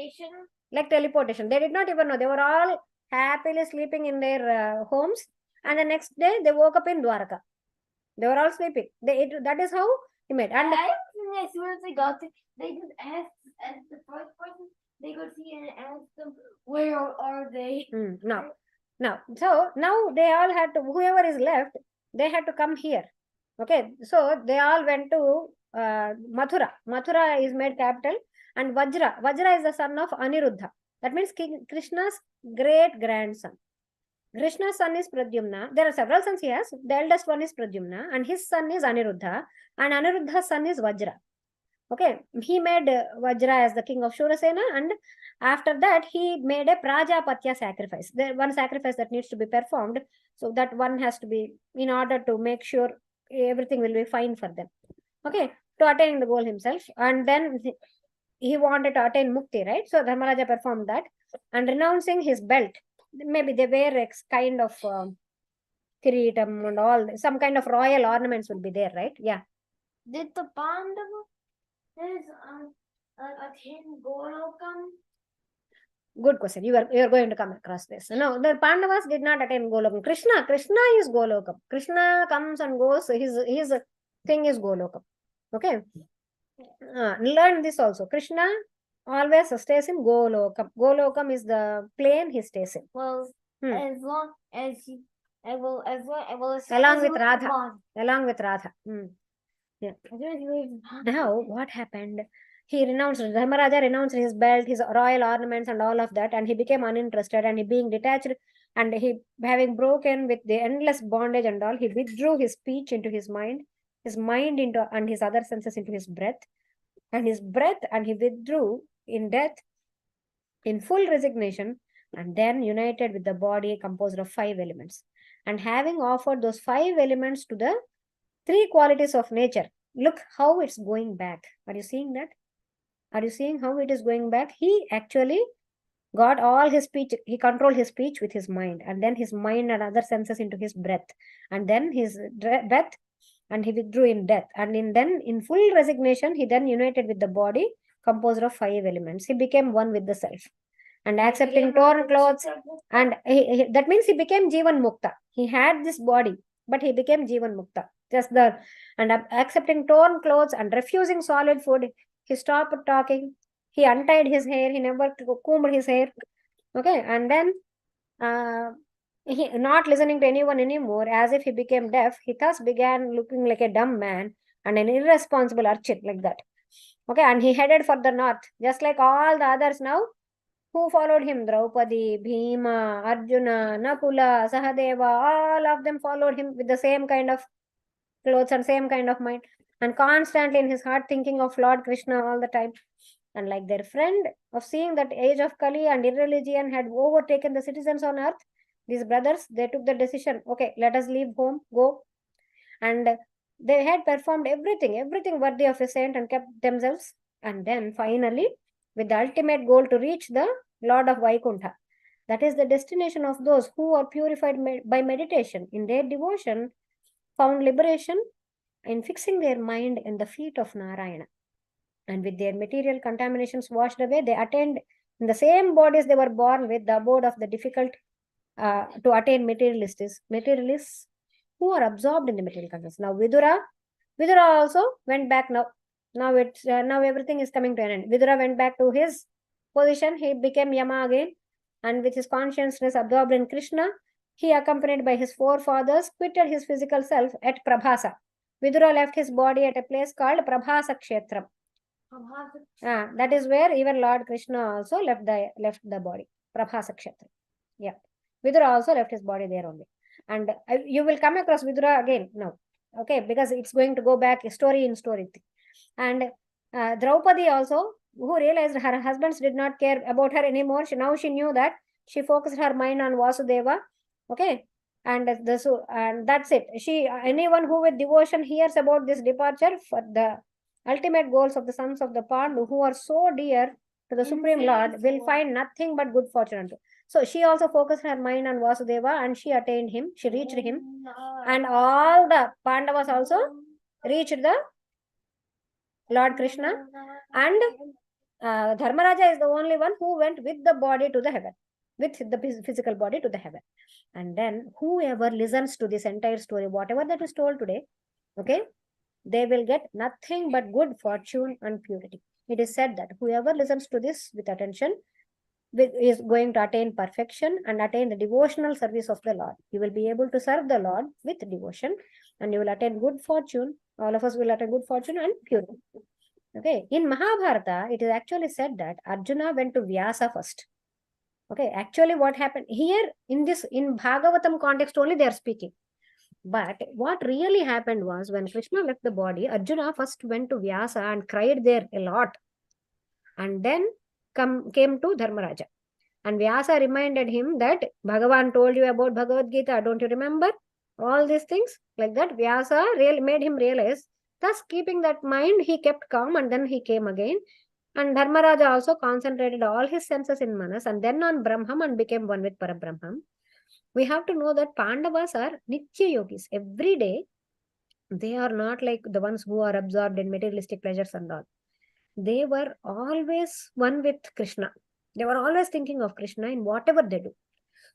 Like teleportation. They did not even know. They were all happily sleeping in their homes. And the next day, they woke up in Dwaraka. They were all sleeping. That is how he made. And I think as soon as they got there, they just asked as the first person they could see and asked them, where are they? No. So now they all had to, whoever is left, they had to come here. Okay. So they all went to Mathura. Mathura is made capital. And Vajra is the son of Aniruddha. That means King Krishna's great grandson. Krishna's son is Pradyumna. There are several sons he has. The eldest one is Pradyumna, and his son is Aniruddha, and Aniruddha's son is Vajra. Okay, he made Vajra as the king of Shurasena, and after that he made a Prajapatya sacrifice. There one sacrifice that needs to be performed, so that one has to be in order to make sure everything will be fine for them. Okay, to attain the goal himself, and then he wanted to attain Mukti, right? So Dharmaraja performed that, and renouncing his belt. Maybe they wear kind of kiritam and all, some kind of royal ornaments will be there, right? Yeah. Did the Pandavas attain Golokam? Good question. You are going to come across this. No, the Pandavas did not attain Golokam. Krishna is Golokam. Krishna comes and goes. His thing is Golokam. Okay. Learn this also. Krishna always stays in Golokam. Golokam is the plane he stays in. Well, as long as he, along with Radha. Along with Radha. Yeah. Now, what happened? He renounced, Dharmaraja renounced his belt, his royal ornaments and all of that, and he became uninterested, and he being detached, and he having broken with the endless bondage and all, he withdrew his speech into his mind into, and his other senses into his breath, and he withdrew in death in full resignation, and then united with the body composed of 5 elements. And having offered those 5 elements to the 3 qualities of nature, look how it's going back. Are you seeing that? Are you seeing how it is going back? He actually got all his speech, he controlled his speech with his mind, and then his mind and other senses into his breath, and then his breath, and he withdrew in death, and then in full resignation, he then united with the body composed of 5 elements. He became one with the self, and accepting torn clothes, and that means he became Jivan Mukta. He had this body, but he became Jivan Mukta. And accepting torn clothes and refusing solid food, he stopped talking. He untied his hair. He never combed his hair. Okay, and then he not listening to anyone anymore, as if he became deaf. He thus began looking like a dumb man and an irresponsible urchin, like that. Okay, and he headed for the north, just like all the others now who followed him. Draupadi, Bhima, Arjuna, Nakula, Sahadeva, all of them followed him with the same kind of clothes and same kind of mind, and constantly in his heart thinking of Lord Krishna all the time. And like their friend, of seeing that age of Kali and irreligion had overtaken the citizens on earth, these brothers, they took the decision, okay, let us leave home, go. And they had performed everything worthy of a saint, and kept themselves. And then finally, with the ultimate goal to reach the Lord of Vaikuntha. That is the destination of those who are purified by meditation. In their devotion, found liberation in fixing their mind in the feet of Narayana. And with their material contaminations washed away, they attained in the same bodies they were born with the abode of the difficult to attain materialists who are absorbed in the material consciousness. Now Vidura also went back now. Now everything is coming to an end. Vidura went back to his position. He became Yama again, and with his consciousness absorbed in Krishna, he, accompanied by his forefathers, quitted his physical self at Prabhasa. Vidura left his body at a place called Prabhasa Kshetram. That is where even Lord Krishna also left the body. Prabhasa Kshetram. Yeah. Vidura also left his body there only. And you will come across Vidura again now. Okay, because it's going to go back story in story. And Draupadi also, who realized her husbands did not care about her anymore. Now she knew that. She focused her mind on Vasudeva. Okay, and that's it. Anyone who with devotion hears about this departure for the ultimate goals of the sons of the Pandu, who are so dear to the Supreme Lord, will find nothing but good fortune. So she also focused her mind on Vasudeva, and she attained him. She reached him, and all the Pandavas also reached the Lord Krishna, and Dharmaraja is the only one who went with the body to the heaven, with the physical body to the heaven. And then whoever listens to this entire story, whatever that is told today, okay, they will get nothing but good fortune and purity. It is said that whoever listens to this with attention is going to attain perfection and attain the devotional service of the Lord. You will be able to serve the Lord with devotion, and you will attain good fortune. All of us will attain good fortune and purity. Okay, in Mahabharata, it is actually said that Arjuna went to Vyasa first. Okay, actually what happened here in Bhagavatam context only they are speaking. But what really happened was, when Krishna left the body, Arjuna first went to Vyasa and cried there a lot, and then came to Dharmaraja. And Vyasa reminded him that Bhagavan told you about Bhagavad Gita, don't you remember? All these things like that. Vyasa made him realize. Thus, keeping that mind, he kept calm, and then he came again. And Dharmaraja also concentrated all his senses in Manas and then on Brahman and became one with Parabrahman. We have to know that Pandavas are Nitya Yogis. Every day, they are not like the ones who are absorbed in materialistic pleasures and all. They were always one with Krishna. They were always thinking of Krishna in whatever they do.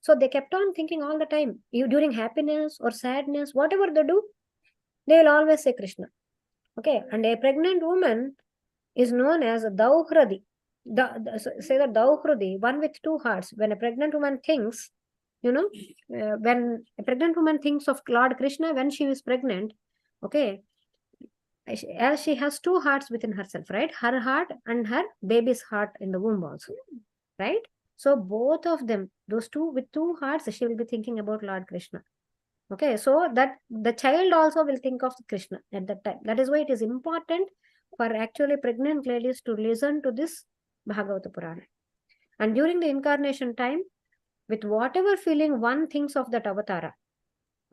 So they kept on thinking all the time. During happiness or sadness, whatever they do, they will always say Krishna. Okay, and a pregnant woman is known as Dauhradi. Say that Dauhradi, one with two hearts. When a pregnant woman thinks, when a pregnant woman thinks of Lord Krishna when she is pregnant, okay, as she has two hearts within herself, right? Her heart and her baby's heart in the womb also, right? So both of them, those two with two hearts, she will be thinking about Lord Krishna. Okay, so that the child also will think of Krishna at that time. That is why it is important for actually pregnant ladies to listen to this Bhagavata Purana. And during the incarnation time, with whatever feeling one thinks of that avatara,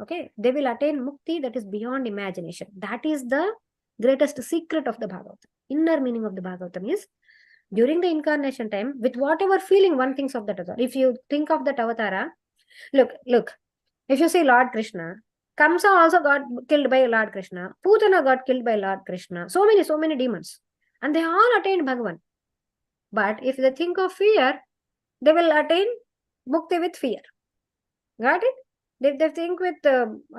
okay, they will attain Mukti that is beyond imagination. That is the greatest secret of the Bhagavatam. Inner meaning of the Bhagavatam is, during the incarnation time, with whatever feeling one thinks of that avatara. If you think of that avatara, look, if you see Lord Krishna, Kamsa also got killed by Lord Krishna, Putana got killed by Lord Krishna, so many demons, and they all attained Bhagavan. But if they think of fear, they will attain Mukti with fear. Got it? If they think with,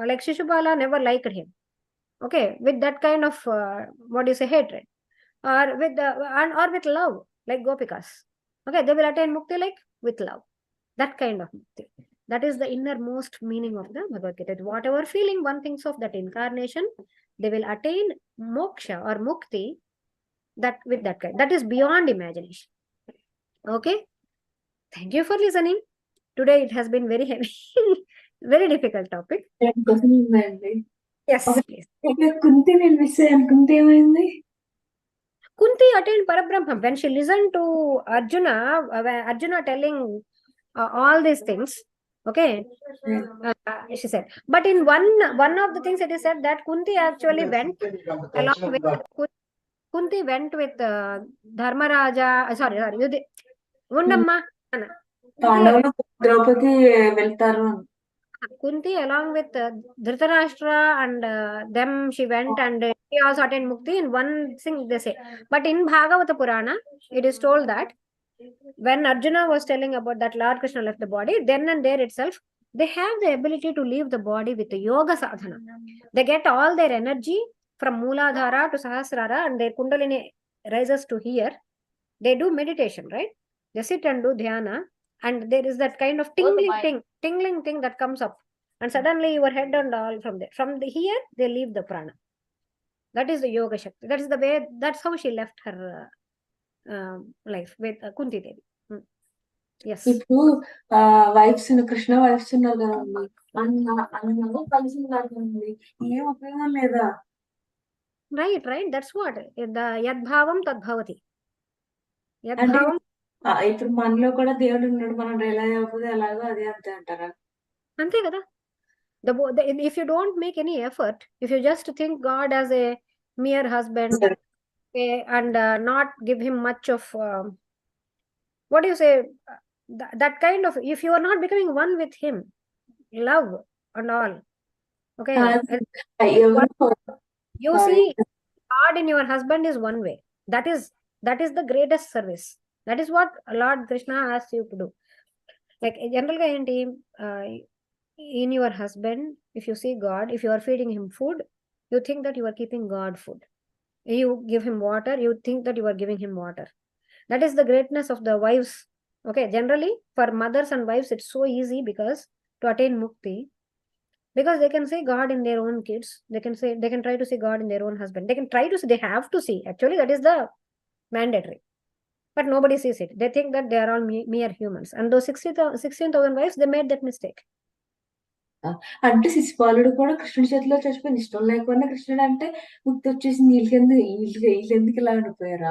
like Shishupala never liked him, okay, with that kind of, hatred, or with love, like Gopikas, okay, they will attain Mukti like with love. That kind of Mukti. That is the innermost meaning of the Bhagavad Gita. Whatever feeling one thinks of that incarnation, they will attain moksha or mukti that with that kind. That is beyond imagination. Okay? Thank you for listening. Today it has been very heavy, very difficult topic. Yes, please. Kunti will miss and Kunti ఏమైంది? Kunti attained Parabrahma when she listened to Arjuna, Arjuna telling all these things. Okay, she said. But in one of the things it is said that Kunti actually went along with Kunti went with Dharmaraja, sorry, Undamma. పాండవులు ద్రౌపది వెళ్తారు అని. Kunti along with Dhritarashtra and them she went and she also attained Mukti in one thing they say. But in Bhagavata Purana, it is told that when Arjuna was telling about that Lord Krishna left the body, then and there itself, they have the ability to leave the body with the yoga sadhana. They get all their energy from Mooladhara to Sahasrara and their Kundalini rises to here. They do meditation, right? They sit and do dhyana. And there is that kind of tingling thing that comes up. And suddenly your head and all from there. From here, they leave the prana. That is the yoga shakti. That is the way, that's how she left her life with Kunti Devi. Yes. ఇప్పుడు wives Krishna wives ఉన్నారు కదండి, అన్న కలిసి ఉన్నారు కదండి, ఏం ఉపయోగం లేదా? Right. That's what. The yadbhavam tadbhavati. Yadbhavam. ఇప్పుడు మనలో కూడా దేవుడు ఉన్నాడు, మనం రియలైజ్ అయిపోతే ఎలాగో అదే అంతే అంటారా? అంతే కదా. If you don't make any effort, if you just think God as a mere husband and not give him much of what do you say, that kind of, if you are not becoming one with him, love and all, okay, you see God in your husband is one way. That is the greatest service. That is what Lord Krishna asks you to do. Like generally in your husband, if you see God, if you are feeding him food, you think that you are keeping God food. You give him water, you think that you are giving him water. That is the greatness of the wives. Okay, generally for mothers and wives it's so easy because to attain mukti, because they can see God in their own kids, they can try to see God in their own husband, they can try to see, they have to see, actually that is the mandatory, but nobody sees it. They think that they are all mere humans, and those 16,000 wives, they made that mistake. అంటే శిశుపాలుడు కూడా కృష్ణుడి చేతిలో చచ్చిపోయింది, ఇష్టం లేకుండా కృష్ణుడు అంటే ముక్తి వచ్చేసి వీళ్ళు ఎందుకు ఇలా ఉండిపోయారా?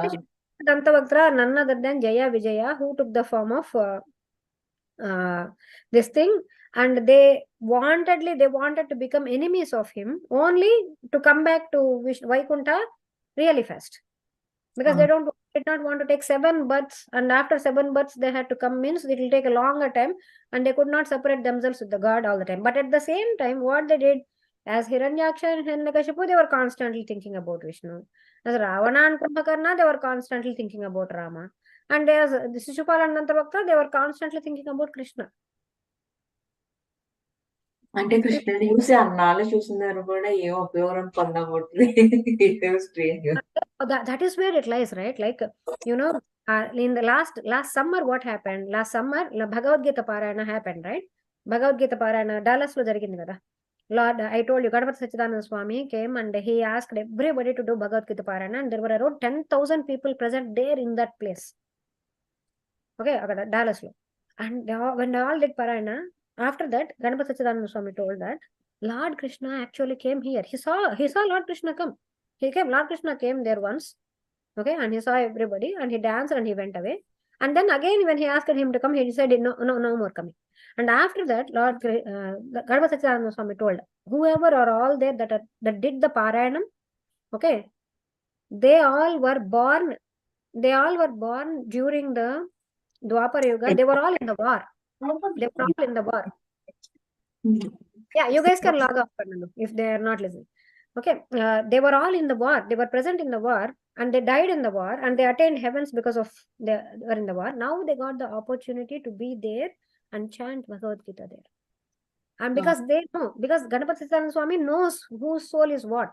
Dantavaktra, none other than Jaya Vijaya, who took the form of this thing, and they wanted to become enemies of him only to come back to Vaikuntha really fast, because they did not want to take 7 births, and after 7 births they had to come, means it will take a longer time, and they could not separate themselves with the God all the time. But at the same time, what they did, as Hiranyaksha and Hiranyakashipu, they were constantly thinking about Vishnu. As Ravana and Kumbhakarna, they were constantly thinking about Rama. And as Shishupala and Dantavaktra, they were constantly thinking about Krishna. అంటే కృష్ణుడిని చూసి అన్నాళ్ళు చూసినారు కూడా ఏం ఉపయోగం పొందకూడదు. That is where it lies, right? Like, you know, in the last summer, what happened? Last summer, Bhagavata Purana happened, right? Bhagavata Purana, Dallas lo jarigindi kada. Lord, I told you, Ganapati Sachidananda Swami came and he asked everybody to do Bhagavata Purana, and there were around 10,000 people present there in that place. Okay, Dallas lo. And when they all did Parana, after that, Ganapati Sachidananda Swami told that Lord Krishna actually came here. He saw Lord Krishna come. Lord Krishna came there once, okay, and he saw everybody, and he danced and he went away. And then again, when he asked him to come, he said, no more coming. And after that, Lord Ganapati Sachidananda Swami told, whoever are all there that did the Parayanam, okay, they all were born during the Dwapara Yuga. They were all in the war. They were all in the war. Yeah, you guys can log off if they are not listening. Okay, they were all in the war. They were present in the war, and they died in the war, and they attained heavens because of they were in the war. Now they got the opportunity to be there and chant Bhagavad Gita there. And because they know, because Ganapati Sachidananda Swami knows whose soul is what.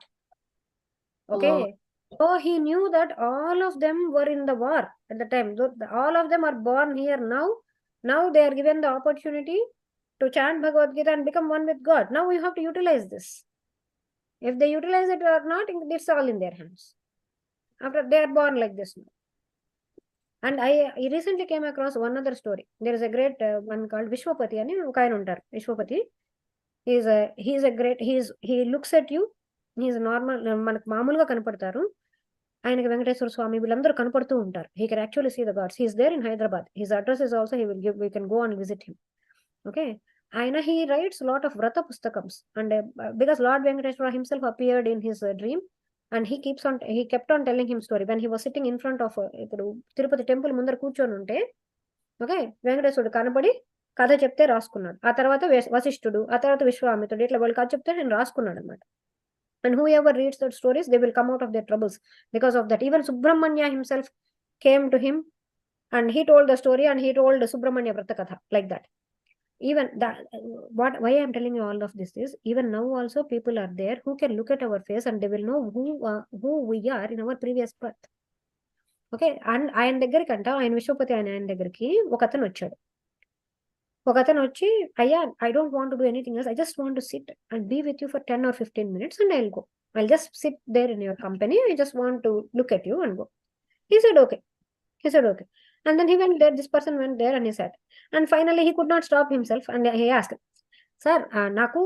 Okay, so he knew that all of them were in the war at the time. All of them are born here now. Now they are given the opportunity to chant Bhagavad Gita and become one with God. Now you have to utilize this. If they utilize it or not, it's all in their hands. After they are born like this now. And I recently came across one other story. There is a great one called Vishwapati. Vishwapati. He looks at you. He is normal. మనకు మామూలుగా కనపడతారు. ఆయనకి వెంకటేశ్వర స్వామి వీళ్ళందరూ కనపడుతూ ఉంటారు. He can actually see the gods. He is there in Hyderabad. His address is also, we can go and visit him. Okay. He writes a lot of Vrata Pustakams, and because Lord Venkateshwara himself appeared in his dream, And he kept on telling him story. When he was sitting in front of ఇప్పుడు Tirupati temple ముందర కూర్చొని ఉంటే okay వెంకటేశ్వరుడు కనపడి కథ చెప్తే రాసుకున్నాడు. ఆ తర్వాత వశిష్ఠుడు, ఆ తర్వాత విశ్వామిత్రుడు, ఇట్లా వాళ్ళు కథ చెప్తే నేను రాసుకున్నాడు అనమాట. And whoever reads that stories, they will come out of their troubles because of that. Even Subramanya himself came to him and he told the story, and he told Subramanya Vrata Katha like that. Even that, why I am telling you all of this is, even now also people are there who can look at our face and they will know who we are in our previous birth. Okay, and ఆయన దగ్గరికి ఆయన విశ్వపతి ఆయన దగ్గరికి ఒక అతను వచ్చాడు. అయ్యా, I don't want to do anything else. I just want to sit and be with you for 10 or 15 minutes and I'll go. I'll just sit there in your company. I just want to look at you and go. He said, okay. And then he went there. This person went there and he sat. And finally, he could not stop himself and he asked, sir, Naku,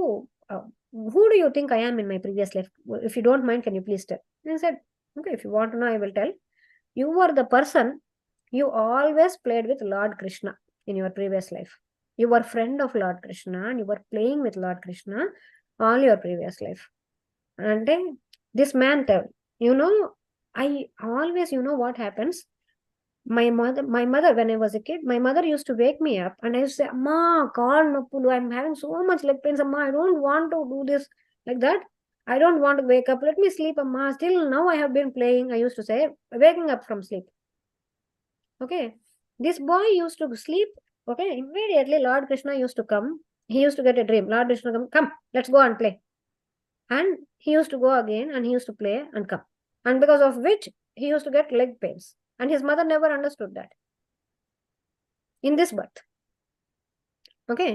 who do you think I am in my previous life? If you don't mind, can you please tell? And he said, okay, if you want to know, I will tell. You were the person you always played with Lord Krishna in your previous life. You were friend of Lord Krishna and you were playing with Lord Krishna all your previous life. And then this man told, I always, what happens? My mother, when I was a kid, my mother used to wake me up and I used to say, Amma, call Nappulu, I'm having so much leg pains, Amma, I don't want to do this like that. I don't want to wake up. Let me sleep, Amma. Still now I have been playing, I used to say, waking up from sleep. Okay. This boy used to sleep. Okay, immediately Lord Krishna used to come. He used to get a dream. Lord Krishna come, let's go and play. And he used to go again and he used to play and come. And because of which he used to get leg pains. And his mother never understood that. In this birth. Okay.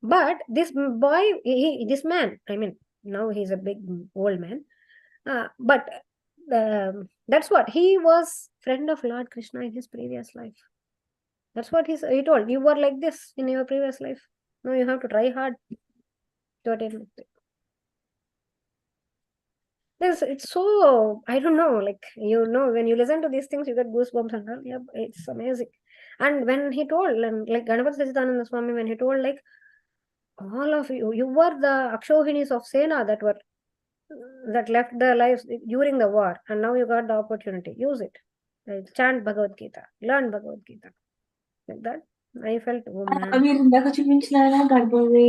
But this boy, this man, I mean, now he's a big old man. But that's what. He was friend of Lord Krishna in his previous life. That's what he told. You were like this in your previous life. Now you have to try hard to attain Mukti. It's so, I don't know, like, when you listen to these things, you get goosebumps and all. Yeah, it's amazing. And when he told, like Ganapati Sachidananda Swami, when he told, like, all of you were the Akshohinis of Sena that left their lives during the war, and now you got the opportunity. Use it. Chant Bhagavad Gita. Learn Bhagavad Gita. Like that, I felt, oh man. మీరు ఇందాక చూపించిన గణపతి